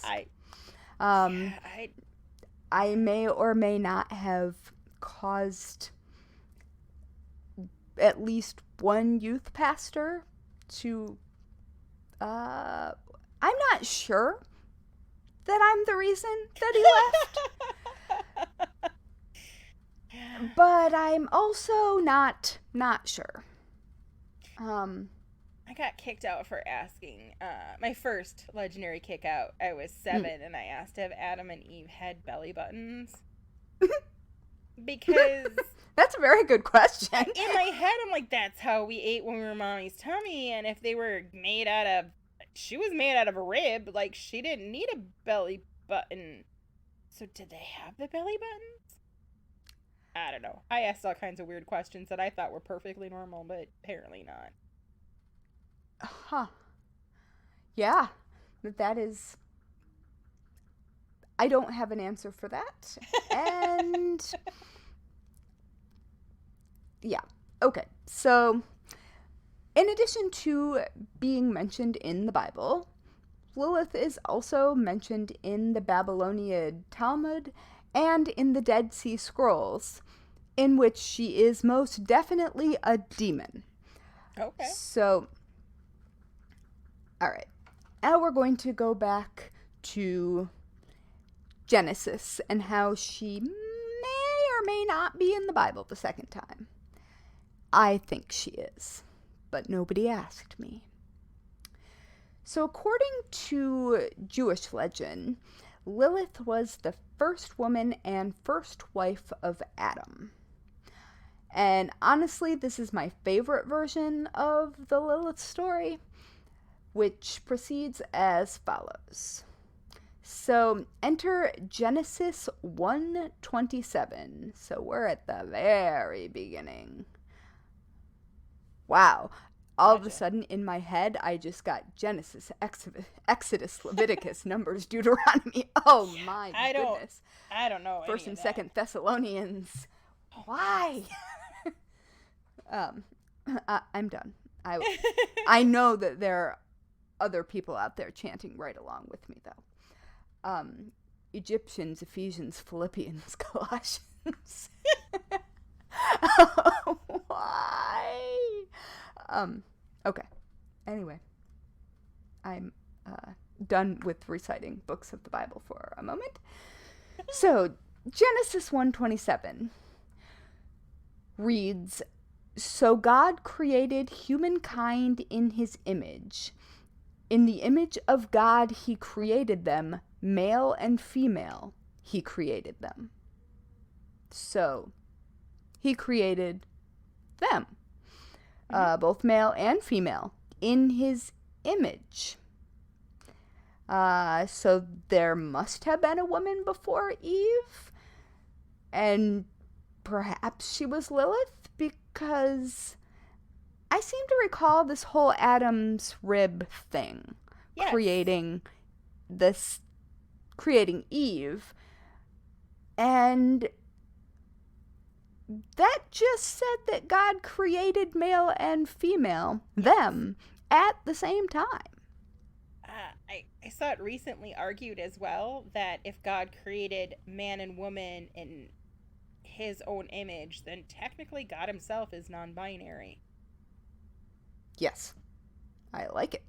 I may or may not have caused at least one youth pastor to, I'm not sure that I'm the reason that he left. But I'm also not sure. I got kicked out for asking. My first legendary kick out, I was 7, and I asked if Adam and Eve had belly buttons. Because... That's a very good question. In my head, I'm like, that's how we ate when we were mommy's tummy, and if they were made out of... She was made out of a rib, like, she didn't need a belly button. So did they have the belly buttons? I don't know. I asked all kinds of weird questions that I thought were perfectly normal, but apparently not. Huh. Yeah. That is... I don't have an answer for that. And... yeah. Okay. So, in addition to being mentioned in the Bible, Lilith is also mentioned in the Babylonian Talmud and in the Dead Sea Scrolls, in which she is most definitely a demon. Okay. So, all right. Now we're going to go back to Genesis and how she may or may not be in the Bible the second time. I think she is, but nobody asked me. So according to Jewish legend, Lilith was the first woman and first wife of Adam. And honestly, this is my favorite version of the Lilith story, which proceeds as follows. So enter Genesis 1:27. So we're at the very beginning. Wow. All of a sudden, in my head, I just got Genesis, Exodus, Leviticus, Numbers, Deuteronomy. Oh my goodness. I don't know. First and Second Thessalonians. Why? I'm done. I know that there are other people out there chanting right along with me, though. Egyptians, Ephesians, Philippians, Colossians. Why? Okay. Anyway, I'm done with reciting books of the Bible for a moment. So, Genesis 1:27 reads, "So God created humankind in his image. In the image of God he created them, male and female he created them." So, he created them. Both male and female, in his image. So there must have been a woman before Eve, and perhaps she was Lilith, because I seem to recall this whole Adam's rib thing, yes. creating Eve, and that just said that God created male and female, them, at the same time. I saw it recently argued as well that if God created man and woman in his own image, then technically God himself is non-binary. Yes. I like it.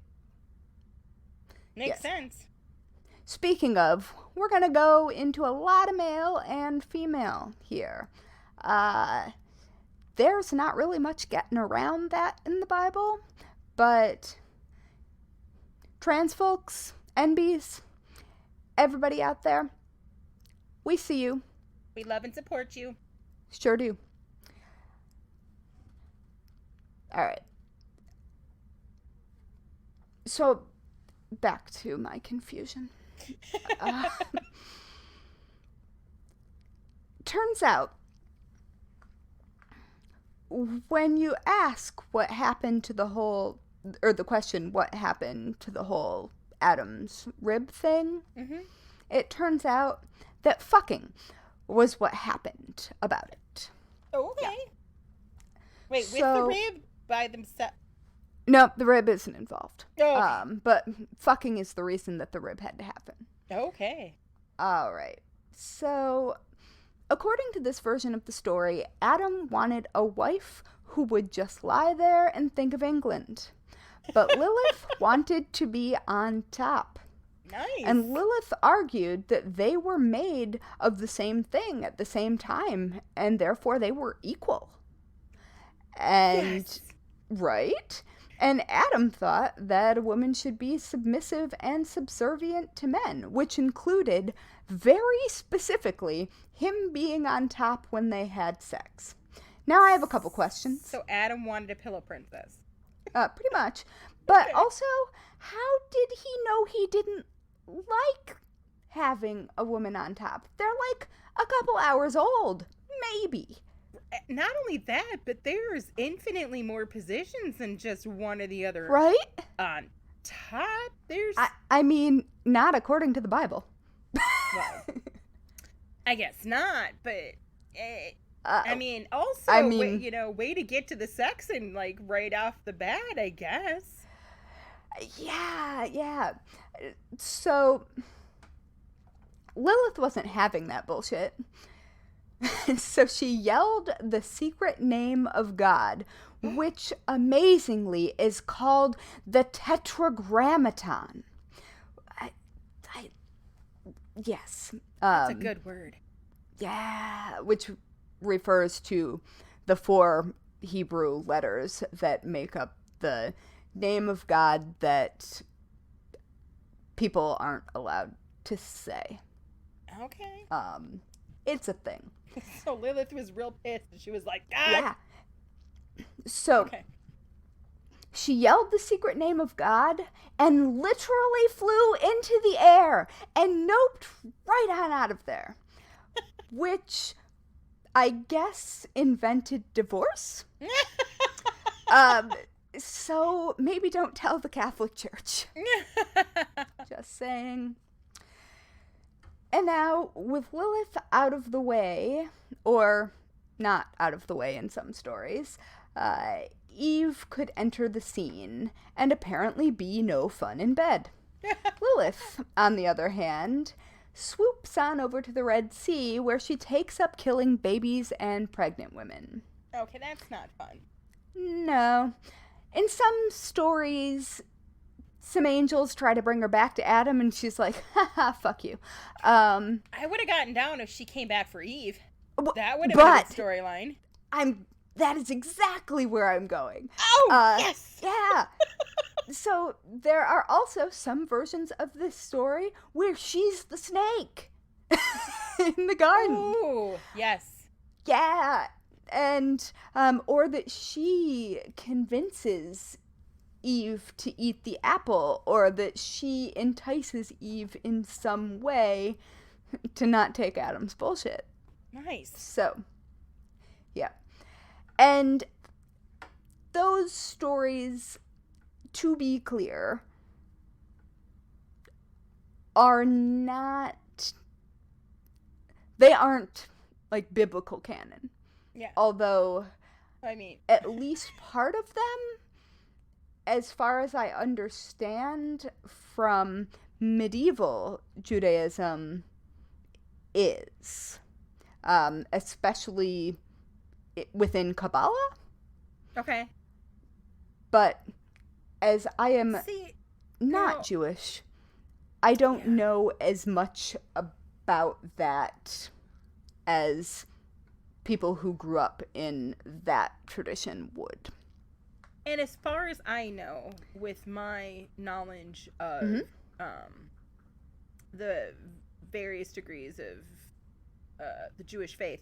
Makes sense. Speaking of, we're going to go into a lot of male and female here. There's not really much getting around that in the Bible, but trans folks, NBs, everybody out there, we see you. We love and support you. Sure do. All right. So, back to my confusion. Turns out, when you ask what happened to the whole, or the question, what happened to the whole Adam's rib thing, it turns out that fucking was what happened about it. Okay. Yeah. Wait, with the rib by themselves? No, the rib isn't involved. Oh, okay. But fucking is the reason that the rib had to happen. Okay. All right. So, according to this version of the story, Adam wanted a wife who would just lie there and think of England. But Lilith wanted to be on top. Nice. And Lilith argued that they were made of the same thing at the same time, and therefore they were equal. And, yes. Right? And Adam thought that a woman should be submissive and subservient to men, which included, very specifically, him being on top when they had sex. Now I have a couple questions. So Adam wanted a pillow princess. Pretty much. But also, how did he know he didn't like having a woman on top? They're like a couple hours old. Maybe. Not only that, but there's infinitely more positions than just one or the other. Right? On top, there's... I mean, not according to the Bible. Well, I guess not, but... I mean, also, way to get to the sex and, like, right off the bat, I guess. Yeah. So, Lilith wasn't having that bullshit. So she yelled the secret name of God, which, amazingly, is called the Tetragrammaton. Yes. That's a good word. Yeah, which refers to the 4 Hebrew letters that make up the name of God that people aren't allowed to say. Okay. It's a thing. So Lilith was real pissed, and she was like, God! Yeah. So, Okay. she yelled the secret name of God and literally flew into the air and noped right on out of there. Which, I guess, invented divorce? So, maybe don't tell the Catholic Church. Just saying. And now, with Lilith out of the way, or not out of the way in some stories, Eve could enter the scene and apparently be no fun in bed. Lilith, on the other hand, swoops on over to the Red Sea, where she takes up killing babies and pregnant women. Okay, that's not fun. No. In some stories, some angels try to bring her back to Adam, and she's like, haha, fuck you. I would have gotten down if she came back for Eve. That would have been a good storyline. That is exactly where I'm going. Oh, yes! Yeah. So there are also some versions of this story where she's the snake in the garden. Ooh, yes. Yeah. And, or that she convinces Eve to eat the apple, or that she entices Eve in some way to not take Adam's bullshit. Nice. So, yeah. And those stories, to be clear, they aren't like biblical canon. Yeah. Although, I mean, at least part of them, as far as I understand from medieval Judaism, is. Especially within Kabbalah. Okay. But as I am not Jewish, I don't know as much about that as people who grew up in that tradition would. And as far as I know, with my knowledge of the various degrees of the Jewish faith,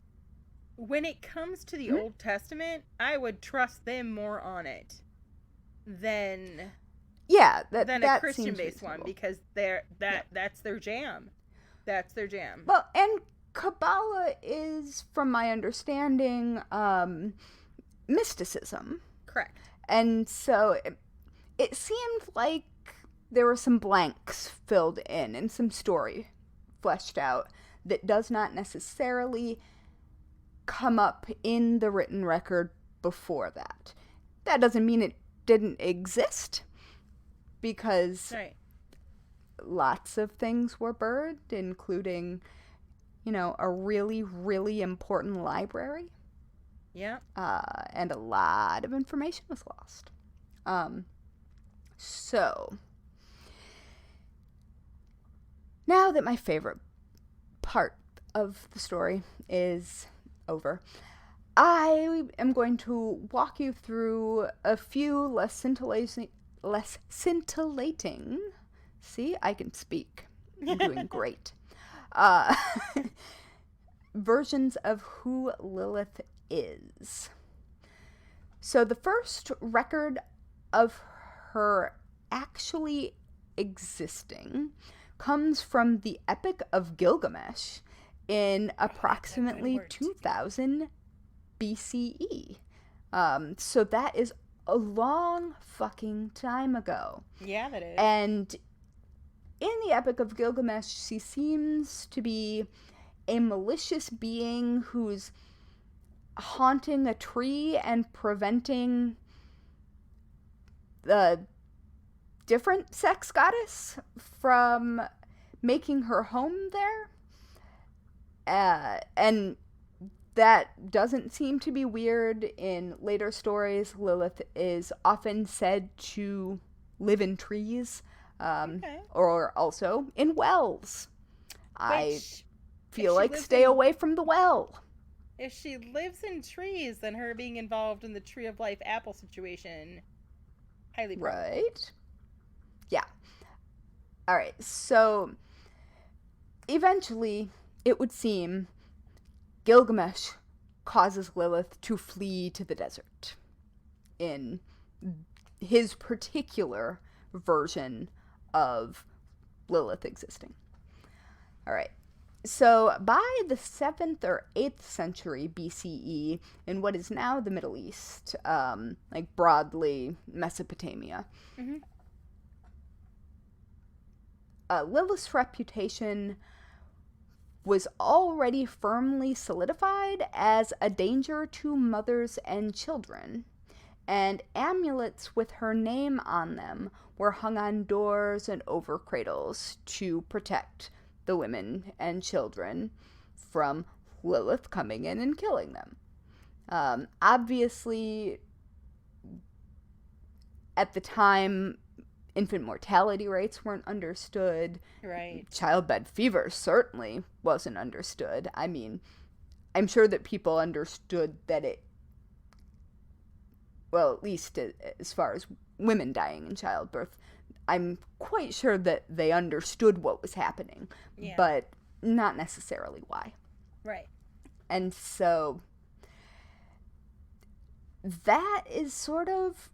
when it comes to the Old Testament, I would trust them more on it than a Christian-based one, because that's their jam. That's their jam. Well, and Kabbalah is, from my understanding, mysticism. Correct. And so it seemed like there were some blanks filled in and some story fleshed out that does not necessarily come up in the written record before that. That doesn't mean it didn't exist, because lots of things were burned, including, a really, really important library. Yeah. And a lot of information was lost. So, now that my favorite part of the story is over, I am going to walk you through a few less scintillating, see, I can speak, I'm doing great, versions of who Lilith is. So the first record of her actually existing comes from the Epic of Gilgamesh in approximately 2000 BCE. So that is a long fucking time ago. Yeah, that is. And in the Epic of Gilgamesh, she seems to be a malicious being who's haunting a tree and preventing the different sex goddess from making her home there. And that doesn't seem to be weird. In later stories, Lilith is often said to live in trees, or also in wells. I feel like stay away from the well. If she lives in trees, then her being involved in the Tree of Life apple situation, highly probable. Right? Yeah. All right, so eventually, it would seem, Gilgamesh causes Lilith to flee to the desert in his particular version of Lilith existing. All right. So by the 7th or 8th century BCE, in what is now the Middle East, like broadly Mesopotamia, Lilith's reputation was already firmly solidified as a danger to mothers and children, and amulets with her name on them were hung on doors and over cradles to protect the women and children from Lilith coming in and killing them. Obviously, at the time, infant mortality rates weren't understood. Right. Childbed fever certainly wasn't understood. I mean, I'm sure that people understood that it, well, at least as far as women dying in childbirth, I'm quite sure that they understood what was happening, but not necessarily why. Right. And so that is sort of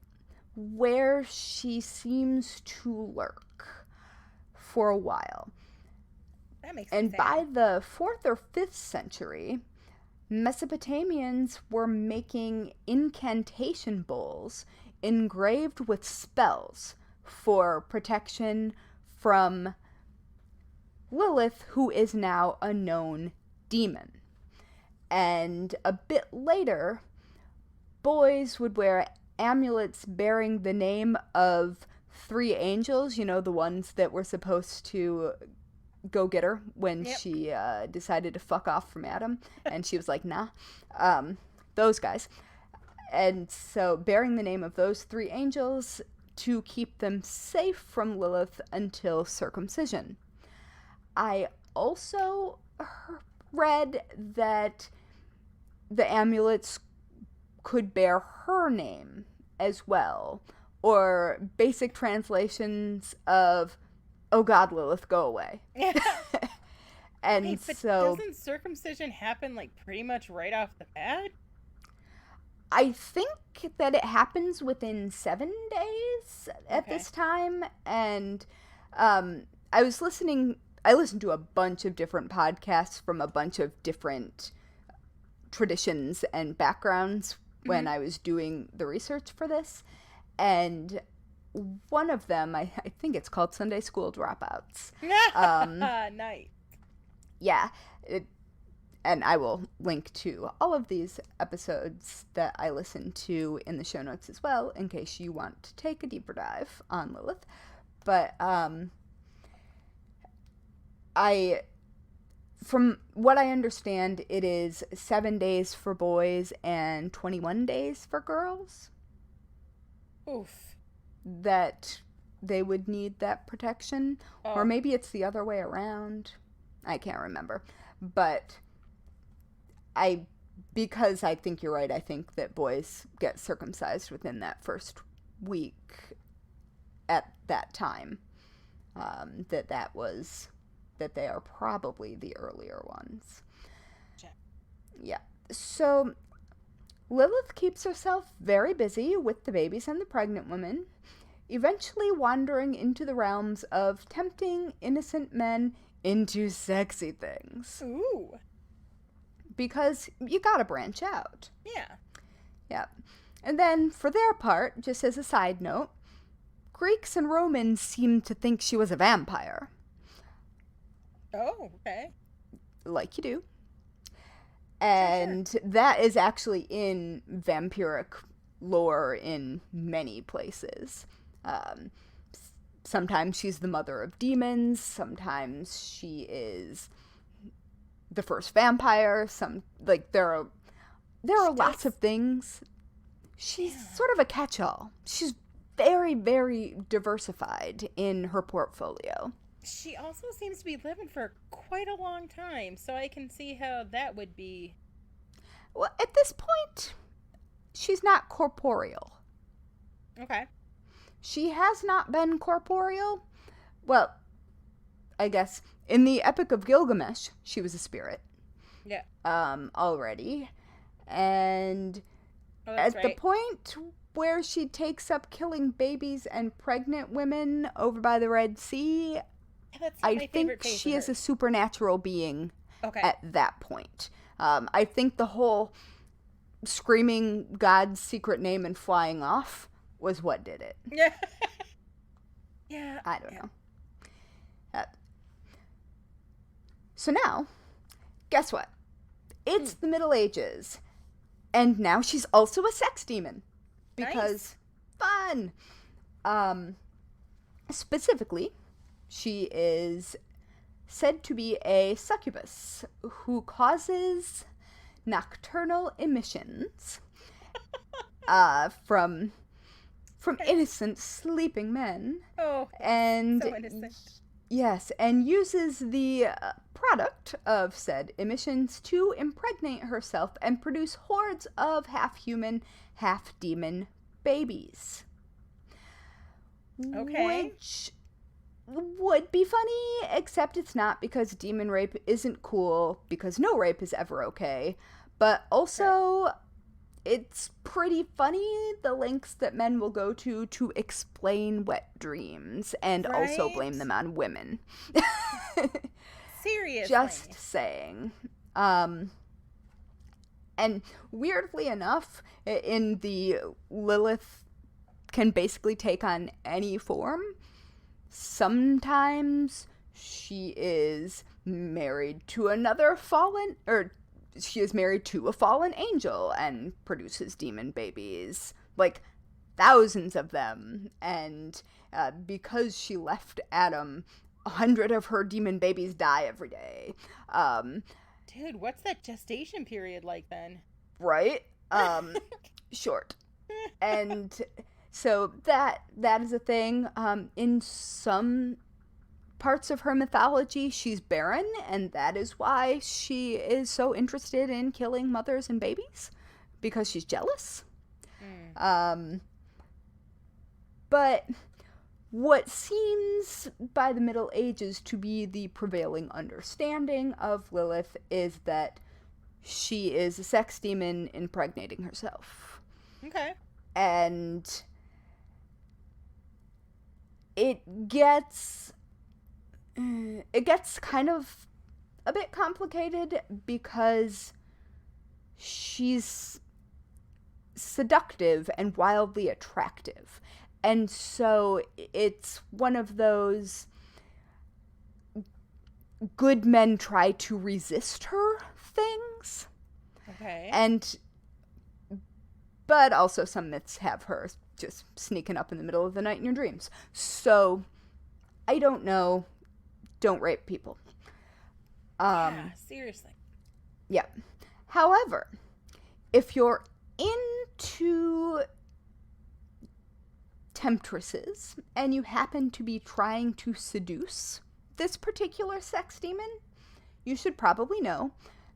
where she seems to lurk for a while. That makes And sense. by the 4th or 5th century, Mesopotamians were making incantation bowls engraved with spells for protection from Lilith, who is now a known demon. And a bit later, boys would wear amulets bearing the name of 3 angels, you know, the ones that were supposed to go get her when she decided to fuck off from Adam, and she was like, nah. Those guys. And so bearing the name of those 3 angels to keep them safe from Lilith until circumcision. I also read that the amulets could bear her name as well, or basic translations of, oh God, Lilith, go away. And Wait, but so doesn't circumcision happen like pretty much right off the bat? I think that it happens within 7 days at this time. And I listened to a bunch of different podcasts from a bunch of different traditions and backgrounds when I was doing the research for this. And one of them, I think it's called Sunday School Dropouts. Nice. Yeah. And I will link to all of these episodes that I listened to in the show notes as well, in case you want to take a deeper dive on Lilith. But from what I understand, it is 7 days for boys and 21 days for girls. Oof. That they would need that protection. Oh. Or maybe it's the other way around. I can't remember. But because I think you're right, I think that boys get circumcised within that first week at that time. That they are probably the earlier ones. Yeah. So Lilith keeps herself very busy with the babies and the pregnant women, eventually wandering into the realms of tempting innocent men into sexy things. Ooh. Because you gotta branch out. Yeah. Yeah. And then, for their part, just as a side note, Greeks and Romans seemed to think she was a vampire. Oh, okay. Like you do. And that is actually in vampiric lore in many places. Sometimes she's the mother of demons. Sometimes she is the first vampire. There are lots of things. She's sort of a catch-all. She's very, very diversified in her portfolio. She also seems to be living for quite a long time, so I can see how that would be. Well, at this point, she's not corporeal. Okay. She has not been corporeal. Well, I guess, in the Epic of Gilgamesh, she was a spirit. Yeah. Already. And That's at right. the point where she takes up killing babies and pregnant women over by the Red Sea, Yeah, that's I my think favorite phase she of is a hers. supernatural being Okay. at that point. I think the whole screaming God's secret name and flying off was what did it. Yeah. Yeah. I don't know. So now, guess what? It's the Middle Ages. And now she's also a sex demon. Because fun. Specifically, she is said to be a succubus who causes nocturnal emissions from innocent sleeping men. Oh, And so innocent. yes, and uses the product of said emissions to impregnate herself and produce hordes of half-human, half-demon babies. Okay. Which would be funny, except it's not, because demon rape isn't cool, because no rape is ever okay. But also, it's pretty funny the lengths that men will go to explain wet dreams, and also blame them on women. Seriously. Just saying. And weirdly enough, in the Lilith can basically take on any form. Sometimes she is married to another fallen, or she is married to a fallen angel and produces demon babies, like thousands of them. And because she left Adam, 100 of her demon babies die every day. Dude, what's that gestation period like then? Right? Short. And so that is a thing. In some parts of her mythology, she's barren, and that is why she is so interested in killing mothers and babies, because she's jealous. But what seems by the Middle Ages to be the prevailing understanding of Lilith is that she is a sex demon impregnating herself. Okay. And it gets kind of a bit complicated because she's seductive and wildly attractive. And so it's one of those good men try to resist her things. Okay. But also some myths have her just sneaking up in the middle of the night in your dreams. So, I don't know. Don't rape people. Yeah, seriously. Yeah. However, if you're into temptresses and you happen to be trying to seduce this particular sex demon, you should probably know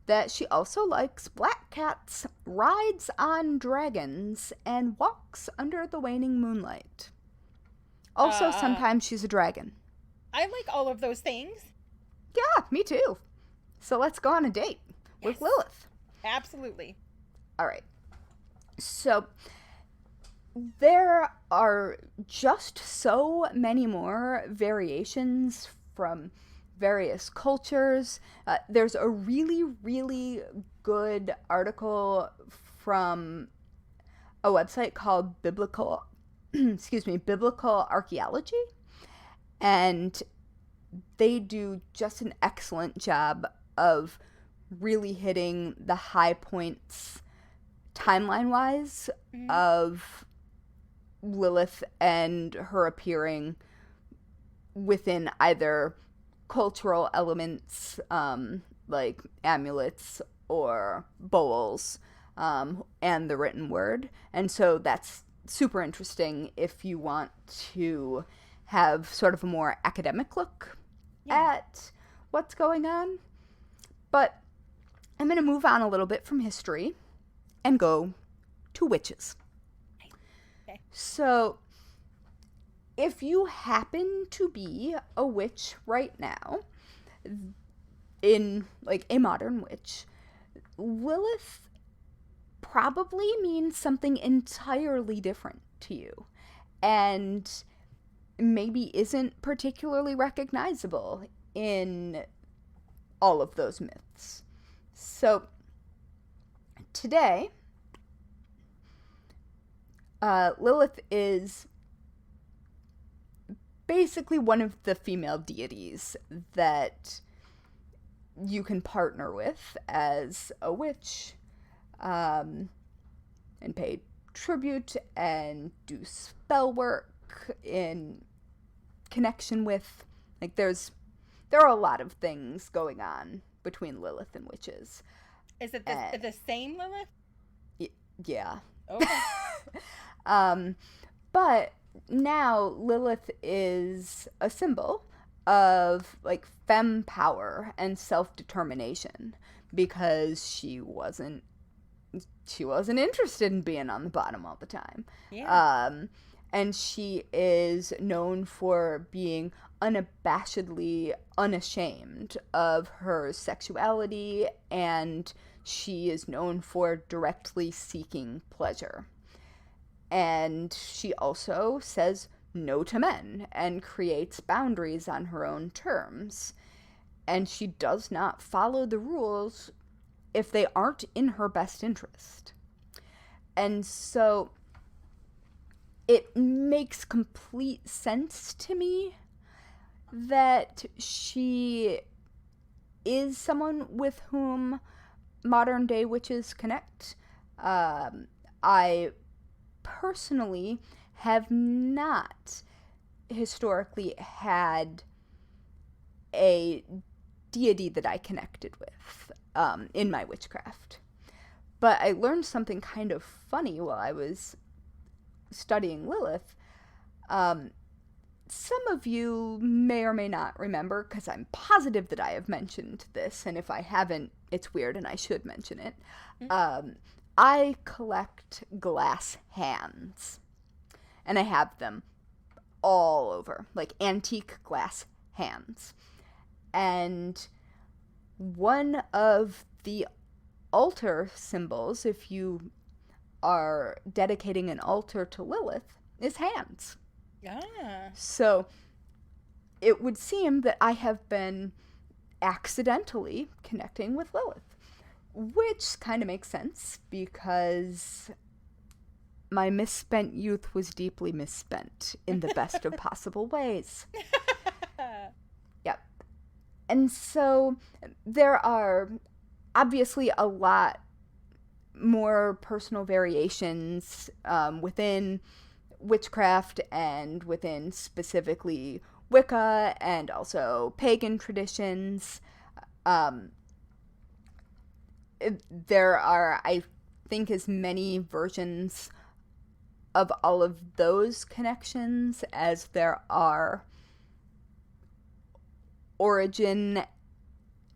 that she also likes black cats, rides on dragons, and walks under the waning moonlight. Also, sometimes she's a dragon. I like all of those things. Yeah, me too. So let's go on a date with Lilith. Absolutely. All right. So there are just so many more variations from various cultures. There's a really, really good article from a website called Biblical Archaeology, and they do just an excellent job of really hitting the high points timeline-wise of Lilith and her appearing within either cultural elements like amulets or bowls and the written word. And so that's super interesting if you want to have sort of a more academic look at what's going on. But I'm going to move on a little bit from history and go to witches. Okay. So if you happen to be a witch right now, in, like, a modern witch, Lilith probably means something entirely different to you, and maybe isn't particularly recognizable in all of those myths. So, today, Lilith is basically one of the female deities that you can partner with as a witch, and pay tribute and do spell work in connection with. Like, there are a lot of things going on between Lilith and witches. Is it the same Lilith? Yeah. Okay. But now Lilith is a symbol of, like, femme power and self-determination, because she wasn't interested in being on the bottom all the time. Yeah. And she is known for being unabashedly unashamed of her sexuality, and she is known for directly seeking pleasure. And she also says no to men and creates boundaries on her own terms. And she does not follow the rules if they aren't in her best interest. And so it makes complete sense to me that she is someone with whom modern day witches connect. I personally have not historically had a deity that I connected with in my witchcraft. But I learned something kind of funny while I was studying Lilith. Some of you may or may not remember, because I'm positive that I have mentioned this, and if I haven't, it's weird and I should mention it. I collect glass hands, and I have them all over, like antique glass hands. And one of the altar symbols, if you are dedicating an altar to Lilith, is hands. Ah. So it would seem that I have been accidentally connecting with Lilith, which kind of makes sense, because my misspent youth was deeply misspent in the best of possible ways. Yep. And so there are obviously a lot more personal variations within witchcraft and within specifically Wicca and also pagan traditions. There are, I think, as many versions of all of those connections as there are origin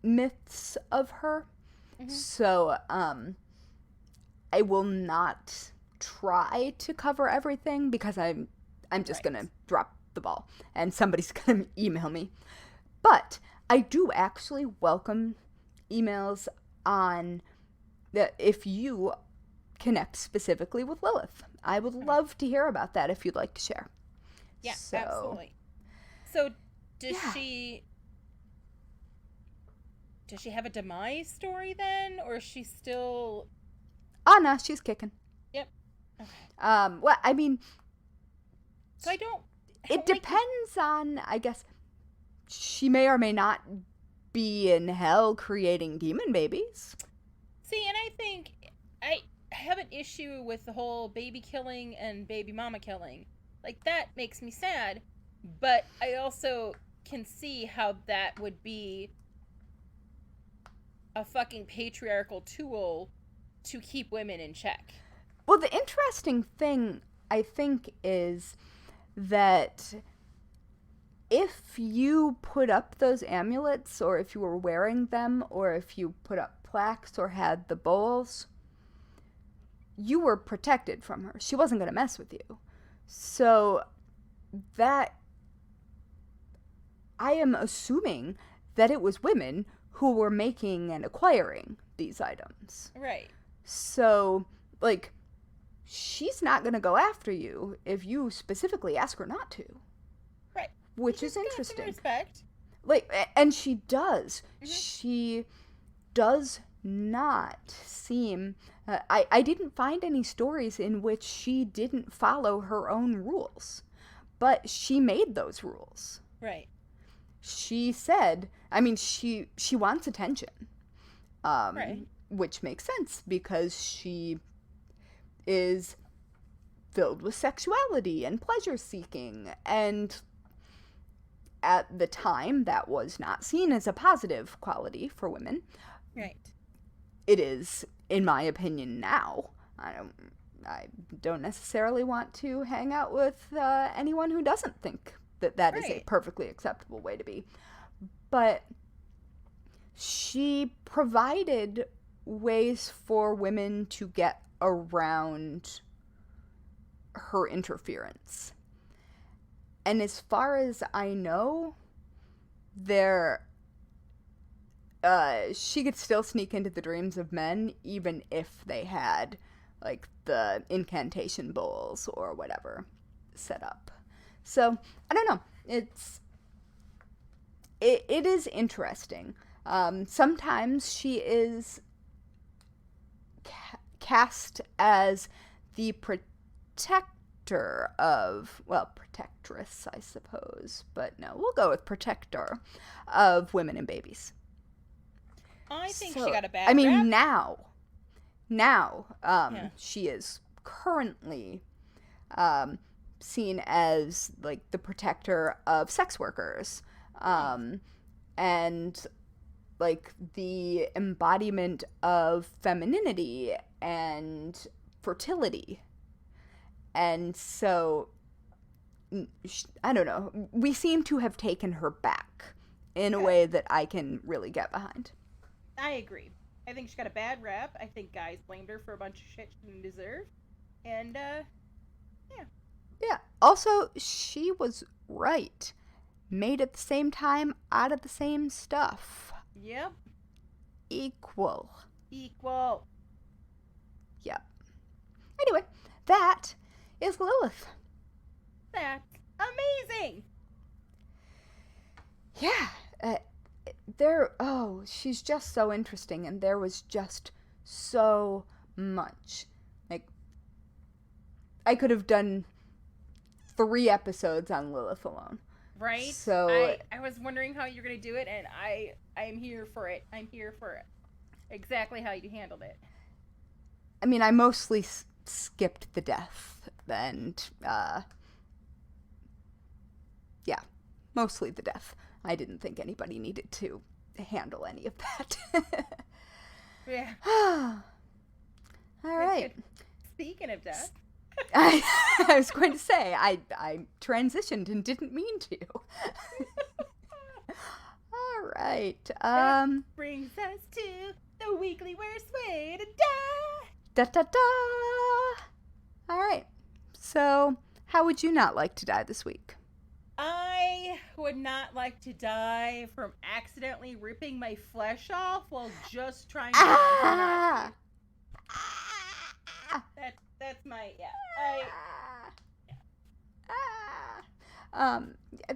myths of her. Mm-hmm. So I will not try to cover everything, because I'm just gonna drop the ball and somebody's gonna email me. But I do actually welcome emails on that if you connect specifically with Lilith. I would love to hear about that if you'd like to share. Yeah, absolutely. So does she have a demise story then, or is she still... Oh, no, she's kicking. Yep. Okay. Well, I mean... So I don't it depends on, I guess, she may or may not be in hell creating demon babies. See, and I think I have an issue with the whole baby killing and baby mama killing. Like, that makes me sad, but I also can see how that would be a fucking patriarchal tool to keep women in check. Well, the interesting thing, I think, is that if you put up those amulets, or if you were wearing them, or if you put up plaques or had the bowls, you were protected from her. She wasn't going to mess with you. So that I am assuming that it was women who were making and acquiring these items. Right. So, like, she's not going to go after you if you specifically ask her not to. Right. Which is interesting. Respect. Like, and she does. Mm-hmm. She does not seem... I didn't find any stories in which she didn't follow her own rules. But she made those rules. Right. She said, I mean, she wants attention. Right. Which makes sense because she is filled with sexuality and pleasure seeking. And at the time, that was not seen as a positive quality for women. Right. It is, in my opinion, now. I don't necessarily want to hang out with anyone who doesn't think that is a perfectly acceptable way to be. But she provided ways for women to get around her interference. And as far as I know, she could still sneak into the dreams of men even if they had, like, the incantation bowls or whatever set up. So, I don't know. It is interesting. Sometimes she is cast as the protector of, well, protectress, I suppose. But no, we'll go with protector of women and babies. I think she got a bad rap. I mean, rap. now, she is currently seen as, like, the protector of sex workers, and, like, the embodiment of femininity and fertility. And so, I don't know, we seem to have taken her back in a way that I can really get behind. I agree. I think she got a bad rap. I think guys blamed her for a bunch of shit she didn't deserve. And, yeah. Yeah. Also, she was right. Made at the same time, out of the same stuff. Yep. Equal. Yep. Anyway, that is Lilith. That's amazing. Yeah. She's just so interesting, and there was just so much. Like, I could have done 3 episodes on Lilith alone. Right? So I was wondering how you're going to do it, and I'm here for it. I'm here for it. Exactly how you handled it. I mean, I mostly skipped the death, and, yeah, mostly the death. I didn't think anybody needed to handle any of that. Yeah. All right. Speaking of death. I was going to say, I transitioned and didn't mean to. All right. That brings us to the weekly worst way to die. Da-da-da. All right. So, how would you not like to die this week? I would not like to die from accidentally ripping my flesh off while just trying to That's my,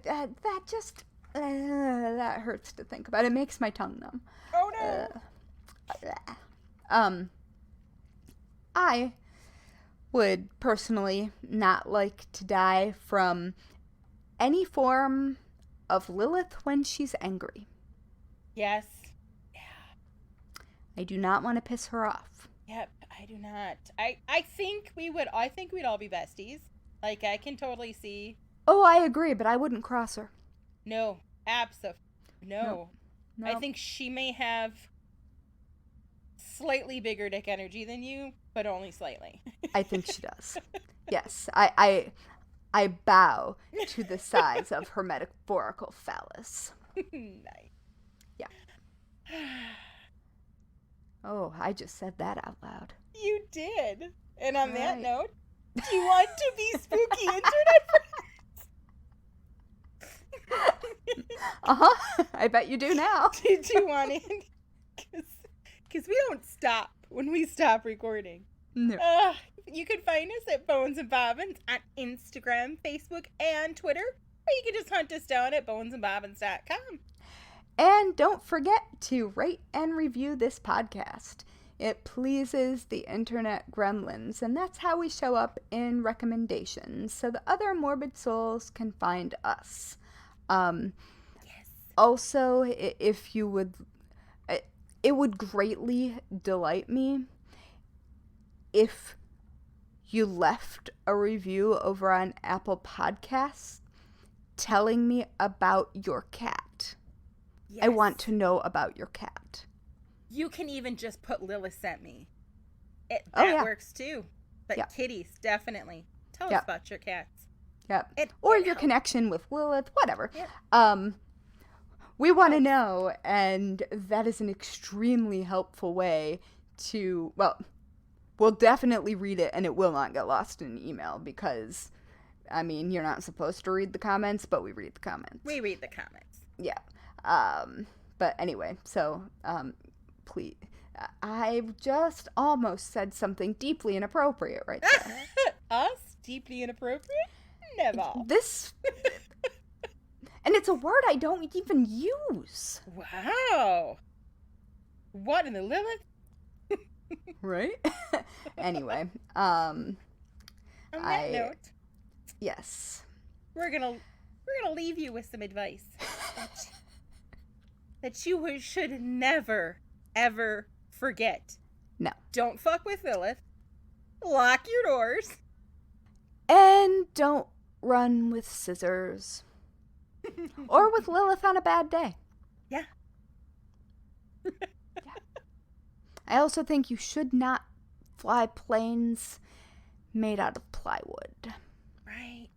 that just, that hurts to think about. It makes my tongue numb. Oh no! I would personally not like to die from any form of Lilith when she's angry. Yes. Yeah. I do not want to piss her off. Yep, I do not. I think we'd all be besties. Like, I can totally see. Oh, I agree, but I wouldn't cross her. No, no. I think she may have slightly bigger dick energy than you, but only slightly. I think she does. Yes, I bow to the size of her metaphorical phallus. Nice. Yeah. Oh, I just said that out loud. You did. And on that note, do you want to be spooky internet friends? I bet you do now. Did you want it? Because we don't stop when we stop recording. No. You can find us at Bones and Bobbins on Instagram, Facebook, and Twitter. Or you can just hunt us down at bonesandbobbins.com. And don't forget to rate and review this podcast. It pleases the internet gremlins, and that's how we show up in recommendations, so the other morbid souls can find us. Yes. Also, if you would, it would greatly delight me if you left a review over on Apple Podcasts telling me about your cat. Yes. I want to know about your cat. You can even just put Lilith sent me. Yeah. Works too. But Yeah. kitties, definitely. Tell us Yeah. about your cats. Yep. It Or your helps. connection with Lilith, whatever. Yeah. We want to know, and that is an extremely helpful way to, well, we'll definitely read it, and it will not get lost in an email, because, I mean, you're not supposed to read the comments, but we read the comments. We read the comments. Yeah. But anyway, so, please, I've just almost said something deeply inappropriate right there. Us? Deeply inappropriate? Never. This, and it's a word I don't even use. Wow. What in the Lilith? Right? Anyway, On that note, yes. we're gonna leave you with some advice that you should never, ever forget. No. Don't fuck with Lilith. Lock your doors. And don't run with scissors. Or with Lilith on a bad day. Yeah. I also think you should not fly planes made out of plywood. Right.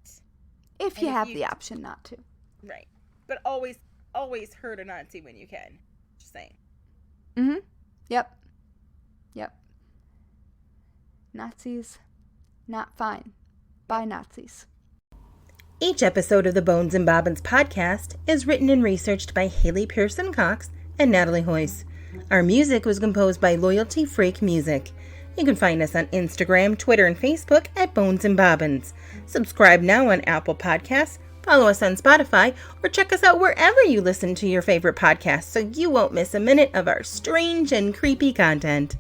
If you have the option not to. Right. But always hurt a Nazi when you can. Just saying. Mm-hmm. Yep. Nazis, not fine. Bye, Nazis. Each episode of the Bones and Bobbins podcast is written and researched by Haley Pierson-Cox and Natalie Hoyce. Our music was composed by Loyalty Freak Music. You can find us on Instagram, Twitter, and Facebook at Bones and Bobbins. Subscribe now on Apple Podcasts, follow us on Spotify, or check us out wherever you listen to your favorite podcasts so you won't miss a minute of our strange and creepy content.